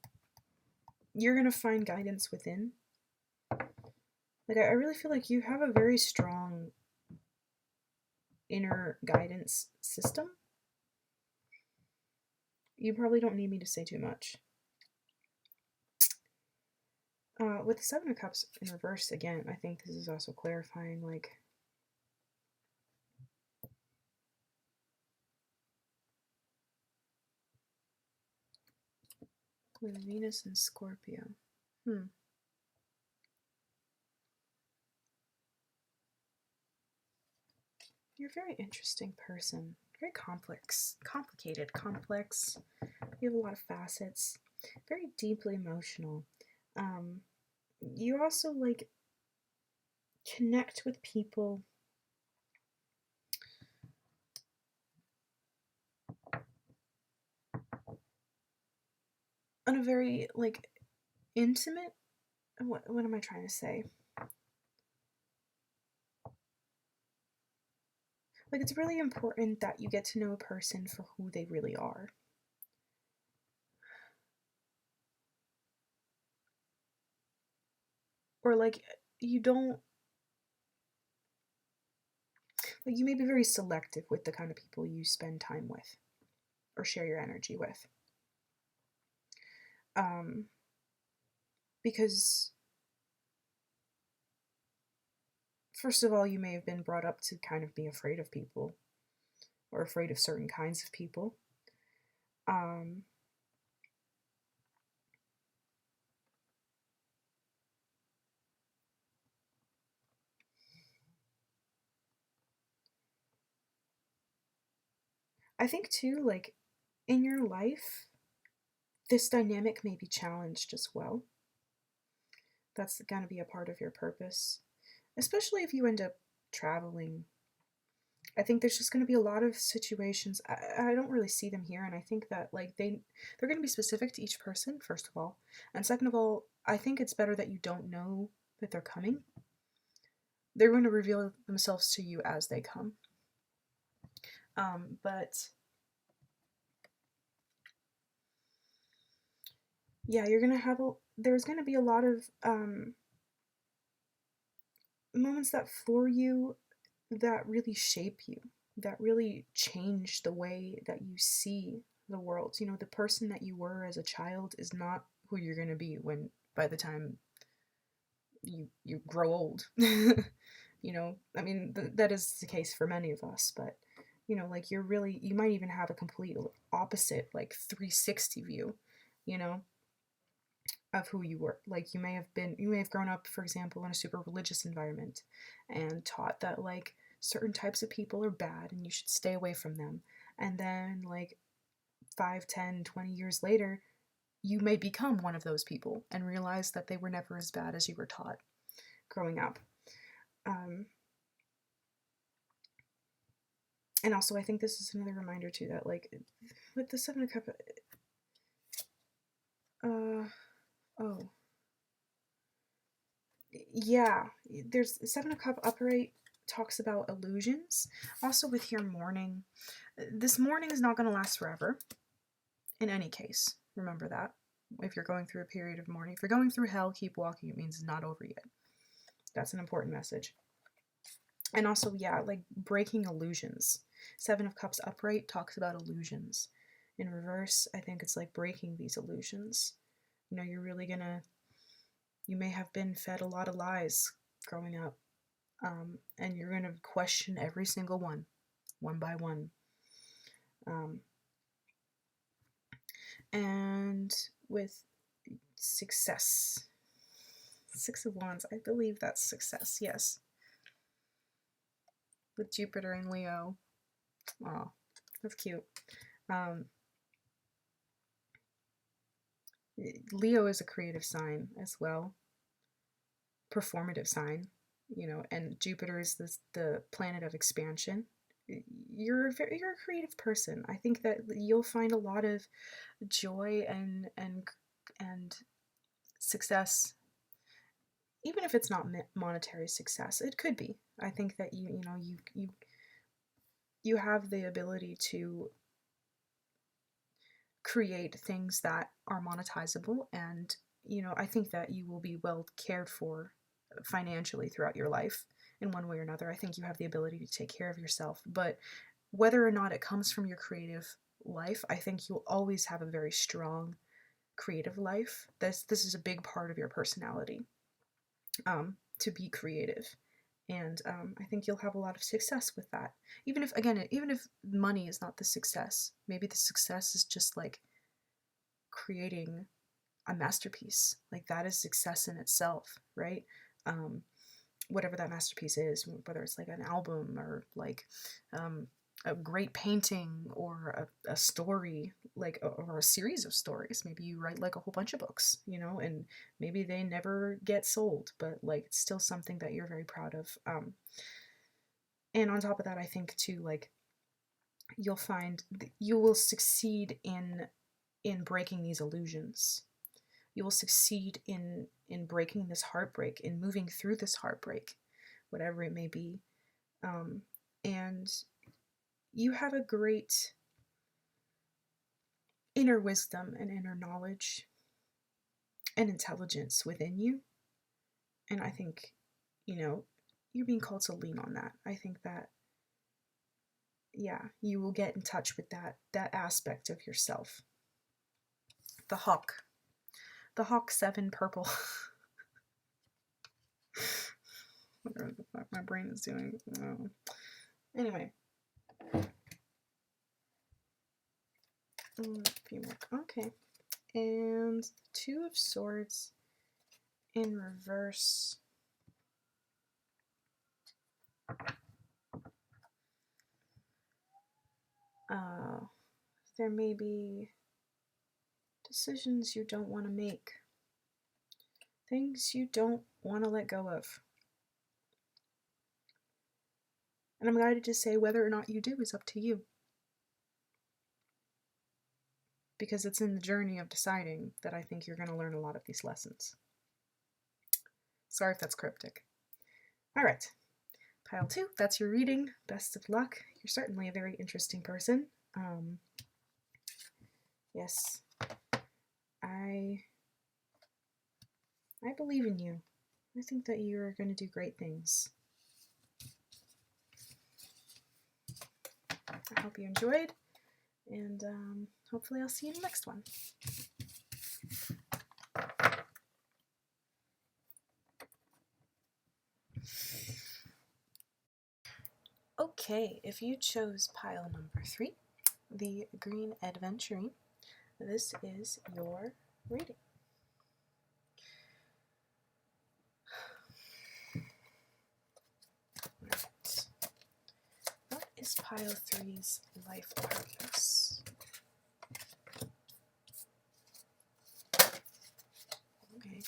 you're gonna find guidance within. Like, I really feel like you have a very strong inner guidance system. You probably don't need me to say too much. With the 7 of Cups in reverse, again, I think this is also clarifying, like, with Venus and Scorpio. You're a very interesting person. Very complicated, complex. You have a lot of facets. Very deeply emotional. You also, like, connect with people on a very, like, intimate, what am I trying to say? Like, it's really important that you get to know a person for who they really are. Or, like, you don't, Like, you may be very selective with the kind of people you spend time with or share your energy with. Because, first of all, you may have been brought up to kind of be afraid of people or afraid of certain kinds of people. I think too, like, in your life, this dynamic may be challenged as well. That's going to be a part of your purpose, especially if you end up traveling. I think there's just going to be a lot of situations. I don't really see them here, and I think that, like, they're going to be specific to each person, first of all, and second of all, I think it's better that you don't know that they're coming. They're going to reveal themselves to you as they come. But yeah, there's going to be a lot of moments that floor you, that really shape you, that really change the way that you see the world. You know, the person that you were as a child is not who you're going to be by the time you grow old. You know, I mean, that is the case for many of us, but you know, like, you might even have a complete opposite, like, 360 view, you know, of who you were. Like, you may have grown up, for example, in a super religious environment and taught that, like, certain types of people are bad and you should stay away from them. And then, like, 5, 10, 20 years later, you may become one of those people and realize that they were never as bad as you were taught growing up. And also, I think this is another reminder too that, like, with the Seven of Cups, yeah, there's Seven of Cups upright talks about illusions. Also, with your mourning, this mourning is not going to last forever. In any case, remember that. If you're going through a period of mourning, if you're going through hell, keep walking. It means it's not over yet. That's an important message. And also, yeah, like, breaking illusions. Seven of Cups upright talks about illusions. In reverse, I think it's like breaking these illusions. You know, you may have been fed a lot of lies growing up, and you're gonna question every single one by one. And with success, Six of Wands, I believe that's success, yes. With Jupiter and Leo. Oh, that's cute. Leo is a creative sign as well, performative sign, you know, and Jupiter is the planet of expansion. You're a creative person. I think that you'll find a lot of joy and success, even if it's not monetary success. It could be. I think that you have the ability to create things that are monetizable, and you know, I think that you will be well cared for financially throughout your life in one way or another. I think you have the ability to take care of yourself, but whether or not it comes from your creative life, I think you'll always have a very strong creative life. This is a big part of your personality, to be creative. And I think you'll have a lot of success with that. Even if money is not the success, maybe the success is just like creating a masterpiece. Like, that is success in itself, right? Whatever that masterpiece is, whether it's like an album or like a great painting or a story, like, or a series of stories. Maybe you write like a whole bunch of books, you know, and maybe they never get sold, but like, it's still something that you're very proud of. And on top of that, I think too, like, you'll find you will succeed in breaking these illusions. You will succeed in breaking this heartbreak, in moving through this heartbreak, whatever it may be. And you have a great inner wisdom and inner knowledge and intelligence within you. And I think, you know, you're being called to lean on that. I think that yeah, you will get in touch with that aspect of yourself. The Hawk 7 purple. Whatever the fuck my brain is doing. Oh. Anyway. A few more. Okay. And the 2 of Swords in reverse. There may be decisions you don't want to make. Things you don't want to let go of. And I'm guided to say whether or not you do is up to you. Because it's in the journey of deciding that I think you're going to learn a lot of these lessons. Sorry if that's cryptic. Alright, pile 2, that's your reading. Best of luck. You're certainly a very interesting person. Yes, I believe in you. I think that you're going to do great things. I hope you enjoyed, and hopefully I'll see you in the next one. Okay, if you chose pile number 3, the Green Adventuring, this is your reading. Right. What is pile 3's life purpose? Okay.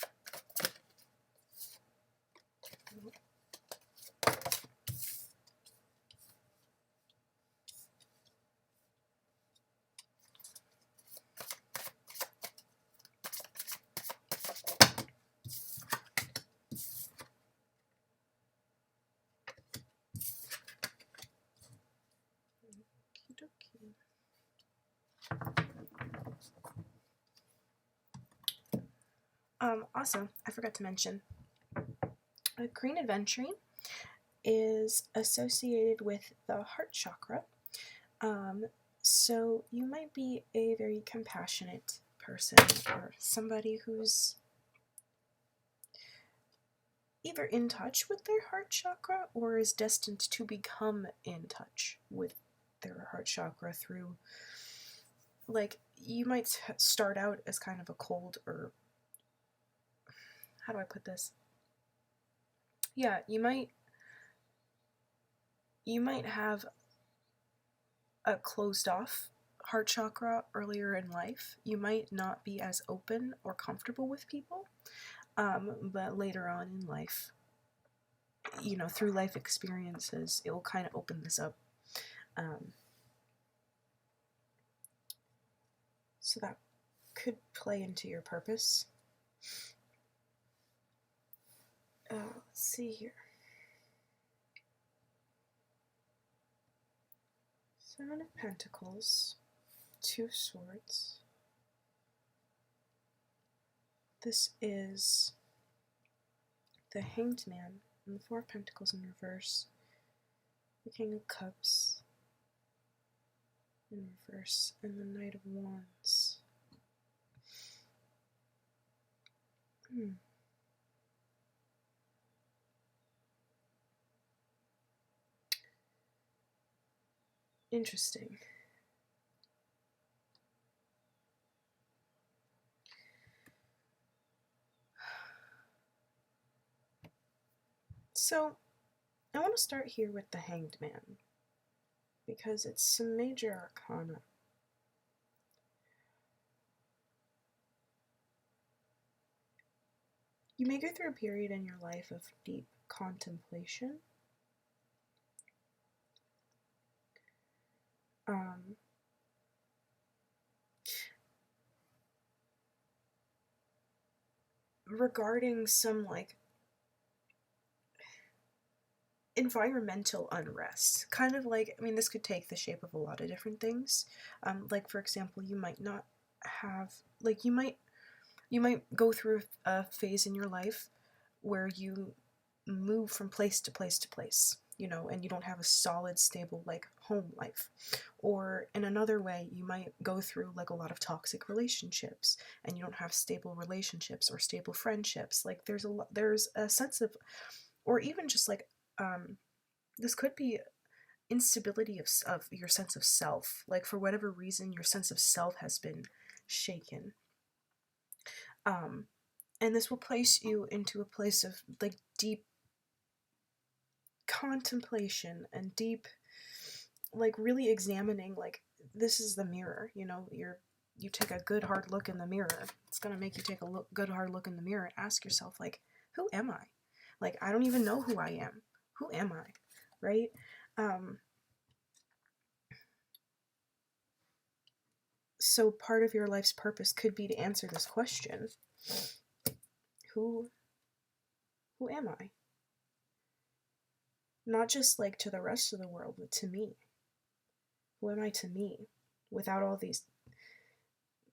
Also, I forgot to mention, Green Adventuring is associated with the heart chakra. So you might be a very compassionate person, or somebody who's either in touch with their heart chakra or is destined to become in touch with their heart chakra through, like, you might start out as kind of a cold, or how do I put this? Yeah, you might have a closed off heart chakra earlier in life. You might not be as open or comfortable with people, but later on in life, you know, through life experiences, it will kind of open this up. So that could play into your purpose. Let's see here. 7 of Pentacles, 2 of Swords. This is the Hanged Man, and the 4 of Pentacles in reverse. The King of Cups in reverse, and the Knight of Wands. Interesting. So, I want to start here with the Hanged Man, because it's some major arcana. You may go through a period in your life of deep contemplation. Regarding some, like, environmental unrest. Kind of like, I mean, this could take the shape of a lot of different things. Like, for example, you might not have, like, you might go through a phase in your life where you move from place to place to place. you know, and you don't have a solid, stable, like, home life. Or in another way, you might go through like a lot of toxic relationships, and you don't have stable relationships or stable friendships. Like, there's a sense of, or even just like, this could be instability of your sense of self. Like, for whatever reason, your sense of self has been shaken. And this will place you into a place of like deep contemplation and deep, like, really examining, like, this is the mirror, you know, you take a good hard look in the mirror. It's gonna make you take a good hard look in the mirror and ask yourself, like, who am I? Like, I don't even know who I am. Who am I? Right? So part of your life's purpose could be to answer this question. Who am I? Not just like to the rest of the world, but to me. Who am I to me? Without all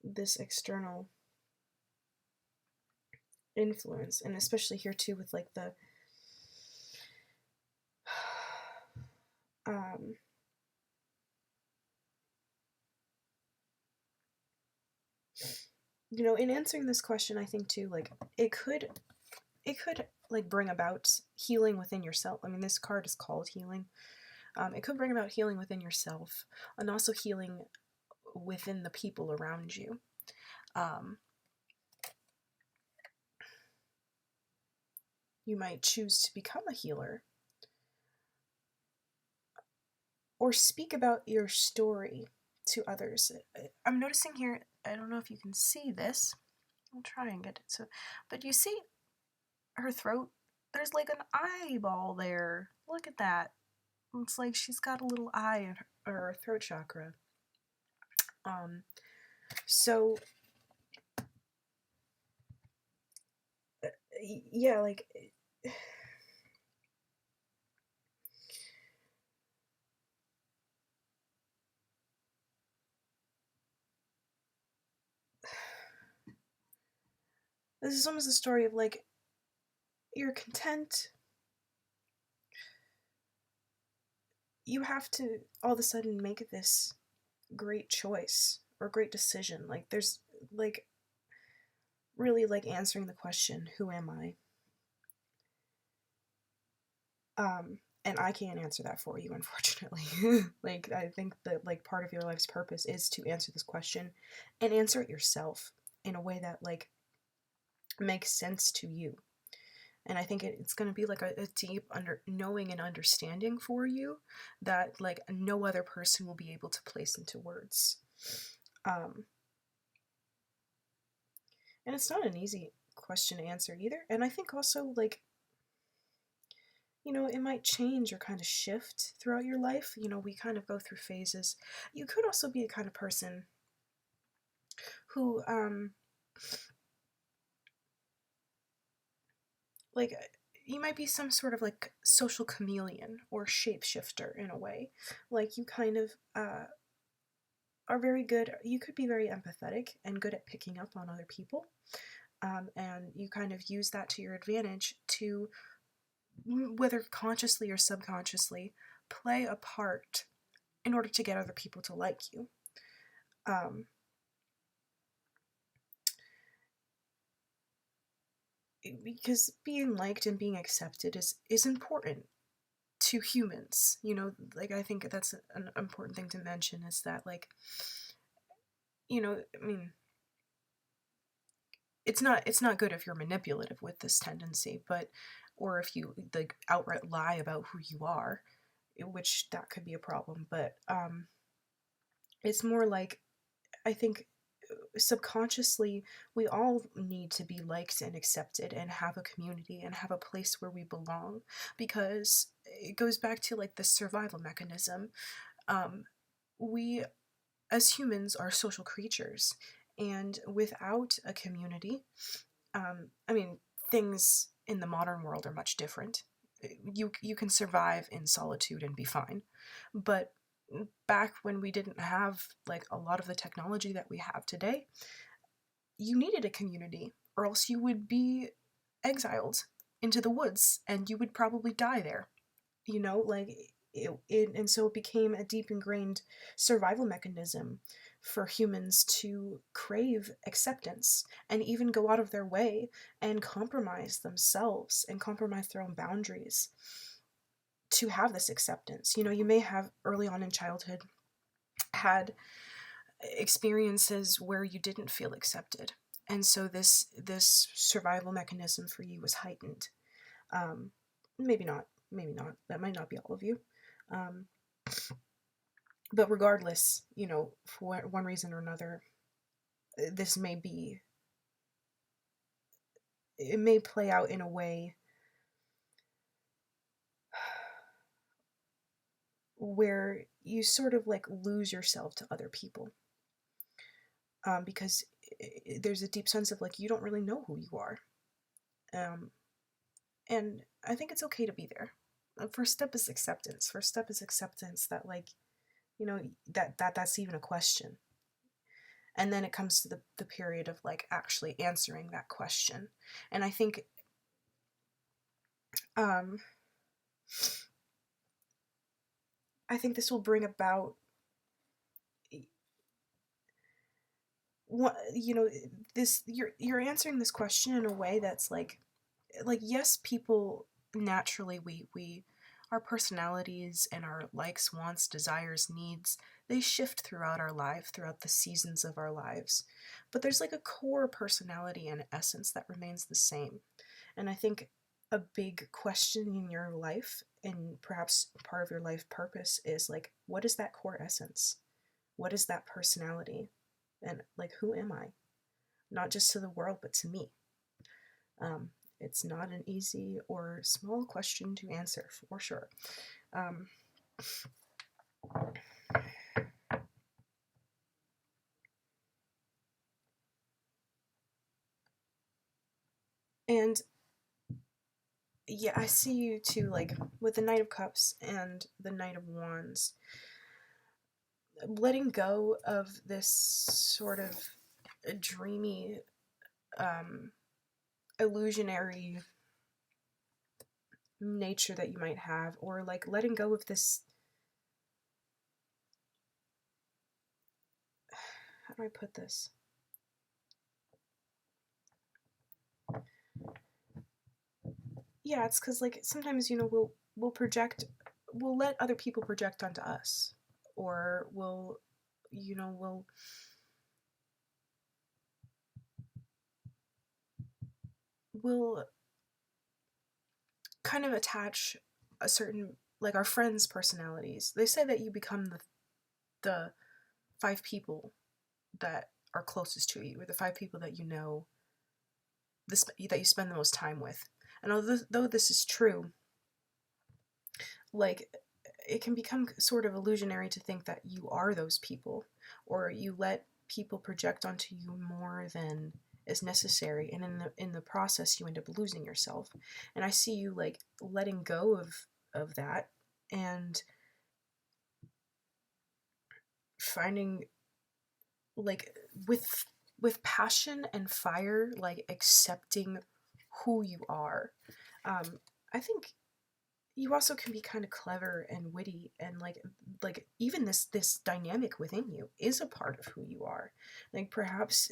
this external influence, and especially here too with like the you know, in answering this question, I think too, like, it could like bring about healing within yourself. I mean, this card is called healing. It could bring about healing within yourself, and also healing within the people around you. You might choose to become a healer, or speak about your story to others. I'm noticing here, I don't know if you can see this. I'll try and get it. So, but you see her throat? There's like an eyeball there. Look at that. It's like she's got a little eye in her throat chakra. So yeah, like, this is almost a story of like, you're content. You have to all of a sudden make this great choice or great decision. Like, there's like really like answering the question, who am I? And I can't answer that for you, unfortunately. Like, I think that like part of your life's purpose is to answer this question and answer it yourself in a way that like makes sense to you. And I think it's going to be like a deep knowing and understanding for you that like no other person will be able to place into words. And it's not an easy question to answer either. And I think also, like, you know, it might change or kind of shift throughout your life. You know, we kind of go through phases. You could also be the kind of person who, like, you might be some sort of like social chameleon or shapeshifter in a way. Like, you kind of are very good. You could be very empathetic and good at picking up on other people. And you kind of use that to your advantage to, whether consciously or subconsciously, play a part in order to get other people to like you. Because being liked and being accepted is important to humans. You know, like, I think that's an important thing to mention, is that, like, you know, I mean, it's not good if you're manipulative with this tendency, but, or if you like outright lie about who you are, which that could be a problem. But it's more like, I think subconsciously we all need to be liked and accepted and have a community and have a place where we belong, because it goes back to like the survival mechanism. We as humans are social creatures, and without a community, I mean, things in the modern world are much different. You can survive in solitude and be fine, but back when we didn't have like a lot of the technology that we have today, you needed a community, or else you would be exiled into the woods and you would probably die there. you know, like and so it became a deep ingrained survival mechanism for humans to crave acceptance and even go out of their way and compromise themselves and compromise their own boundaries to have this acceptance. You know, you may have early on in childhood had experiences where you didn't feel accepted, and so this survival mechanism for you was heightened. um, maybe not that might not be all of you, um, but regardless, you know, for one reason or another, this may be, it may play out in a way where you sort of like lose yourself to other people, because there's a deep sense of like you don't really know who you are, um, and I think it's okay to be there. First step is acceptance. First step is acceptance that, like, you know, that's even a question, and then it comes to the period of like actually answering that question. And um I think this will bring about what, you know, this, you're answering this question in a way that's like yes, people naturally, we our personalities and our likes, wants, desires, needs, they shift throughout our life, throughout the seasons of our lives, but there's like a core personality and essence that remains the same. And I think a big question in your life, and perhaps part of your life purpose, is like, what is that core essence? What is that personality? And like, who am I? Not just to the world, but to me. Um, it's not an easy or small question to answer, for sure. Um, and yeah, I see you too, like with the Knight of Cups and the Knight of Wands, letting go of this sort of dreamy, um, illusionary nature that you might have, or like letting go of this, how do I put this? Yeah, it's because like sometimes, you know, we'll project, we'll let other people project onto us, or we'll, you know, we'll kind of attach a certain, like our friends' personalities. They say that you become the five people that are closest to you, or the five people that you know, this that you spend the most time with. And although this is true, like it can become sort of illusionary to think that you are those people, or you let people project onto you more than is necessary, and in the process you end up losing yourself. And I see you like letting go of that, and finding, like, with passion and fire, like accepting who you are. I think you also can be kind of clever and witty, and like even this dynamic within you is a part of who you are. Like perhaps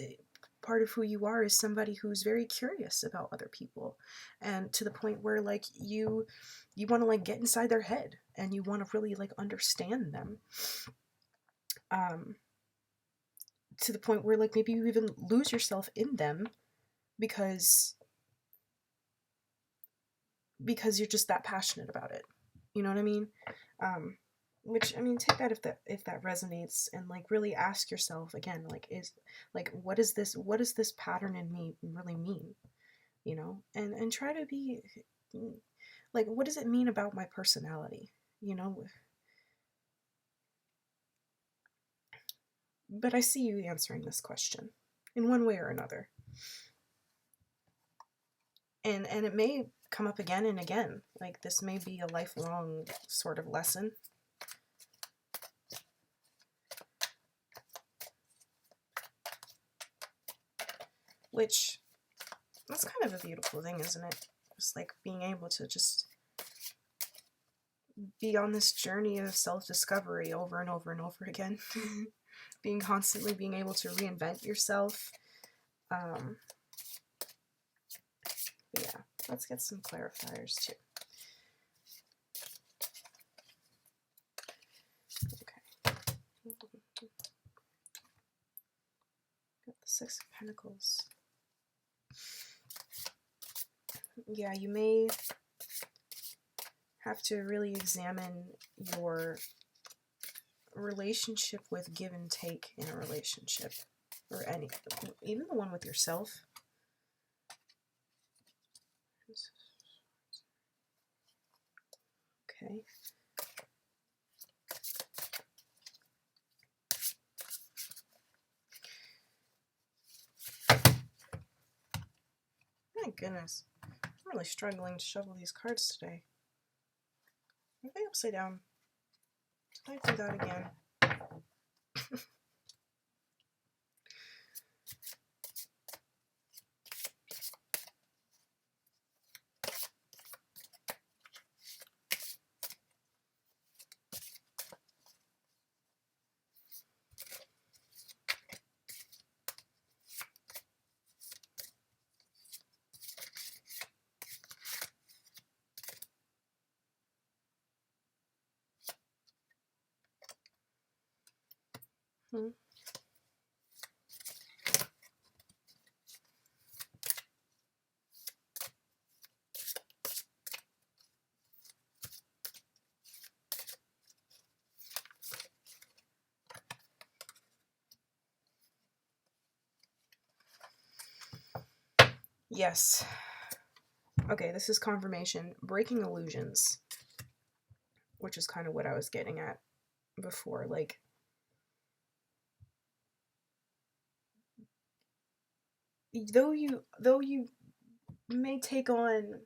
part of who you are is somebody who's very curious about other people, and to the point where like you want to like get inside their head, and you want to really like understand them, um to the point where like maybe you even lose yourself in them, because you're just that passionate about it. You know what I mean? Um, which, I mean, take that if that resonates, and like really ask yourself again, like, is like, what does this pattern in me really mean? You know, and try to be like, what does it mean about my personality? You know, but I see you answering this question in one way or another, and it may come up again and again. Like this may be a lifelong sort of lesson. Which, that's kind of a beautiful thing, isn't it? Just like being able to just be on this journey of self-discovery over and over and over again. Constantly being able to reinvent yourself. Yeah, let's get some clarifiers too. Okay. Got the Six of Pentacles. Yeah, you may have to really examine your relationship with give and take in a relationship, or even the one with yourself. Okay. My goodness, I'm really struggling to shuffle these cards today. Are they upside down? Did I do that again? Yes. Okay, this is confirmation. Breaking illusions, which is kind of what I was getting at before. Like, though you may take on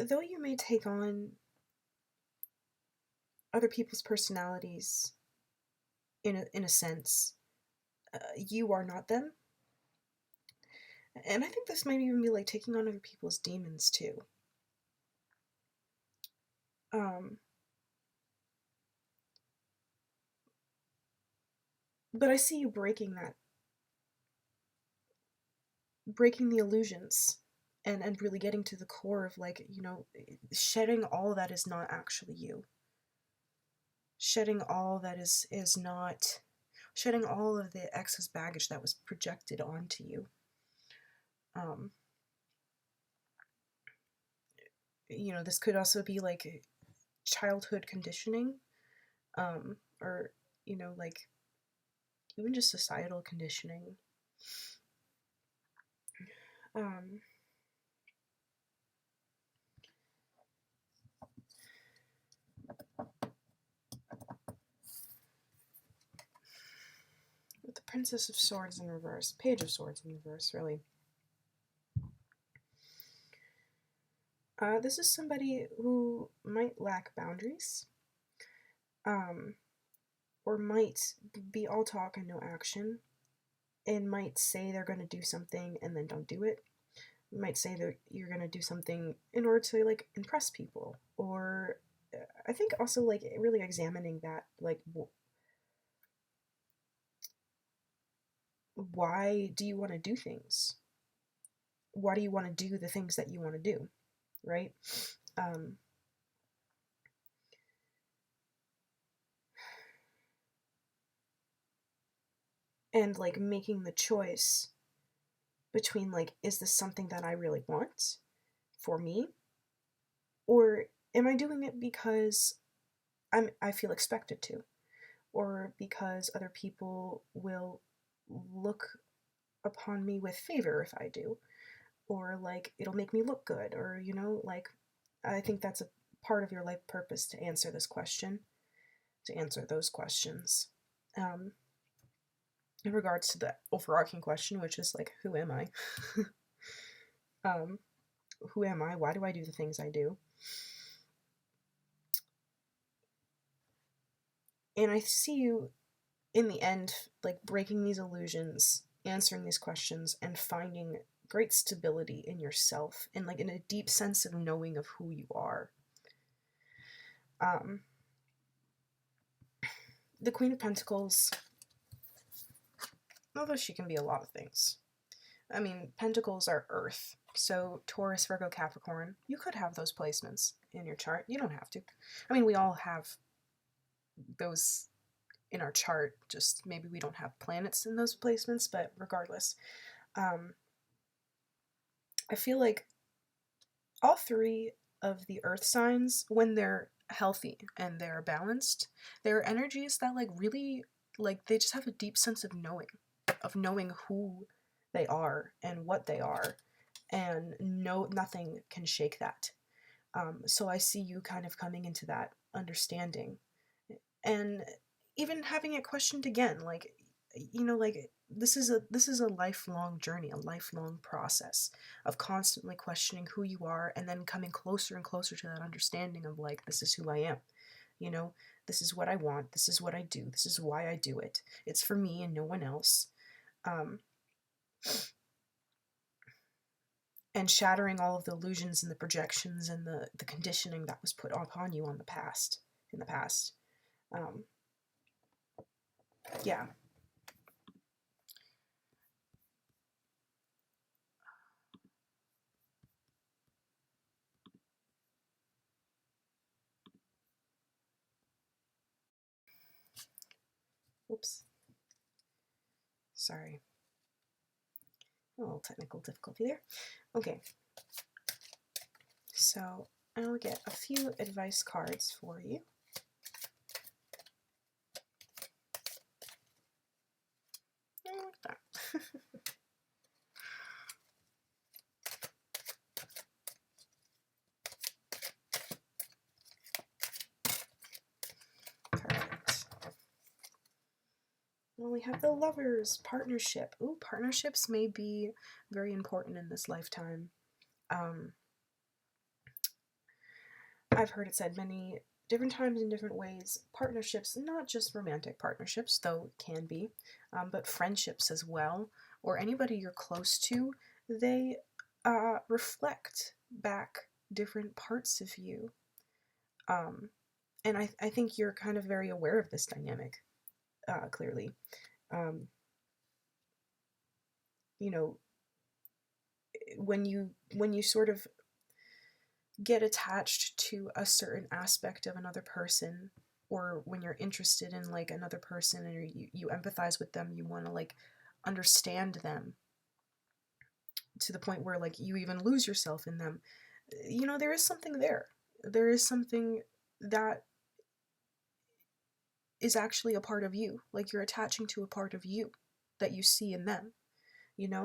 though you may take on other people's personalities in a sense, you are not them. And I think this might even be like taking on other people's demons too. But I see you breaking the illusions, and really getting to the core of, like, you know, shedding all that is not actually you. Shedding all that is not, shedding all of the excess baggage that was projected onto you. You know, this could also be like childhood conditioning, or, you know, like even just societal conditioning. With the Princess of Swords in reverse, Page of Swords in reverse, really. This is somebody who might lack boundaries, or might be all talk and no action, and might say they're going to do something and then don't do it. You might say that you're going to do something in order to, like, impress people, or I think also, like, really examining that, like, why do you want to do things? Why do you want to do the things that you want to do, right? And, like, making the choice between, like, is this something that I really want for me, or am I doing it because I feel expected to, or because other people will look upon me with favor if I do, or, like, it'll make me look good, or, you know, like, I think that's a part of your life purpose, to answer this question, to answer those questions. In regards to the overarching question, which is, like, who am I? Who am I? Why do I do the things I do? And I see you in the end, like, breaking these illusions, answering these questions, and finding great stability in yourself, and like in a deep sense of knowing of who you are. The Queen of Pentacles, although she can be a lot of things. I mean, Pentacles are Earth, so Taurus, Virgo, Capricorn, you could have those placements in your chart. You don't have to. I mean, we all have those in our chart, just maybe we don't have planets in those placements, but regardless. I feel like all three of the earth signs, when they're healthy and they're balanced, they're energies that like really, like, they just have a deep sense of knowing who they are and what they are, and nothing can shake that. So I see you kind of coming into that understanding, and even having it questioned again, like, like, this is a lifelong journey, a lifelong process of constantly questioning who you are, and then coming closer and closer to that understanding of, like, this is who I am. This is what I want, this is what I do, this is why I do it. It's for me and no one else. And shattering all of the illusions and the projections and the conditioning that was put upon you in the past. Yeah. Oops. Sorry. A little technical difficulty there. Okay. So I'll get a few advice cards for you. Oh, like that. Perfect. Well, we have the Lovers, partnership. Ooh, partnerships may be very important in this lifetime. I've heard it said many different times in different ways. Partnerships, not just romantic partnerships, though it can be, but friendships as well, or anybody you're close to, they reflect back different parts of you. And I think you're kind of very aware of this dynamic, clearly. When you sort of get attached to a certain aspect of another person, or when you're interested in like another person and you empathize with them, you want to like understand them to the point where like you even lose yourself in them. There is something there is something that is actually a part of you, like you're attaching to a part of you that you see in them,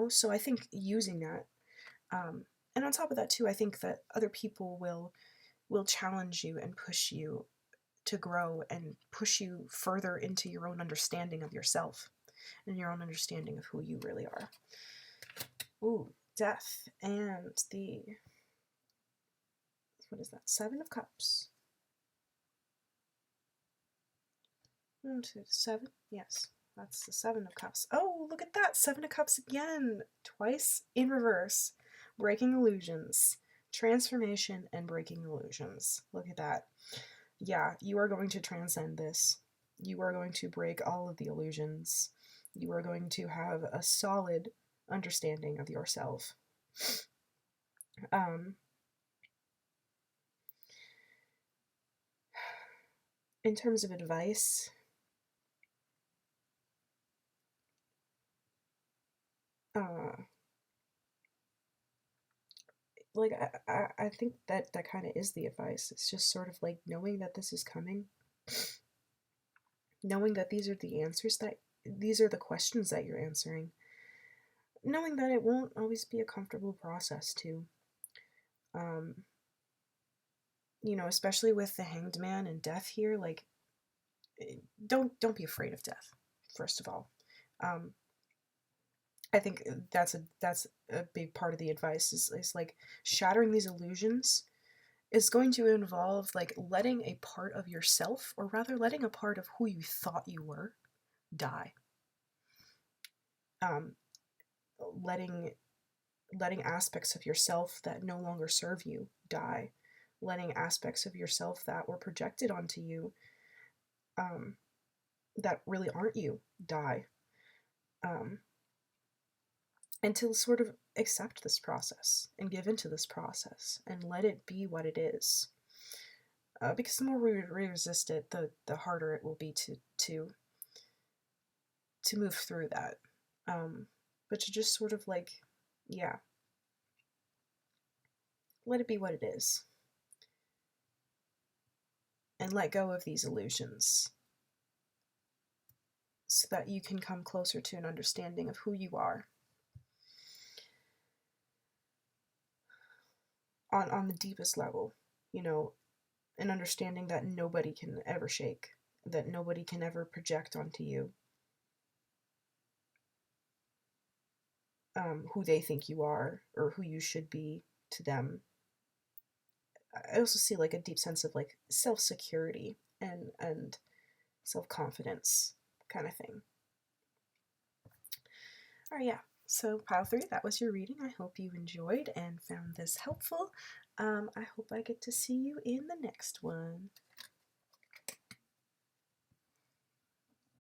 so I think using that, and on top of that too, I think that other people will challenge you and push you to grow and push you further into your own understanding of yourself and your own understanding of who you really are. Ooh, death and what is that? 7 of Cups. 1, 2, 7. Yes, that's the 7 of Cups. Oh, look at that! 7 of Cups again! Twice in reverse. Breaking illusions. Transformation and breaking illusions. Look at that. Yeah, you are going to transcend this. You are going to break all of the illusions. You are going to have a solid understanding of yourself. In terms of advice, like, I think that kind of is the advice. It's just sort of like knowing that this is coming, knowing that these are the answers, that these are the questions that you're answering, knowing that it won't always be a comfortable process too. Especially with the Hanged Man and death here, like, don't be afraid of death, first of all. I think that's a big part of the advice is like shattering these illusions is going to involve like letting a part of yourself, or rather letting a part of who you thought you were, die. Letting aspects of yourself that no longer serve you die. Letting aspects of yourself that were projected onto you that really aren't you die. And to sort of accept this process and give into this process and let it be what it is. Because the more we resist it, the harder it will be to move through that. But to just sort of like, yeah, let it be what it is. And let go of these illusions so that you can come closer to an understanding of who you are. On the deepest level, you know, an understanding that nobody can ever shake, that nobody can ever project onto you who they think you are or who you should be to them. I also see like a deep sense of like self-security and self-confidence kind of thing. All right, yeah. So pile 3, that was your reading. I hope you enjoyed and found this helpful. I hope I get to see you in the next one.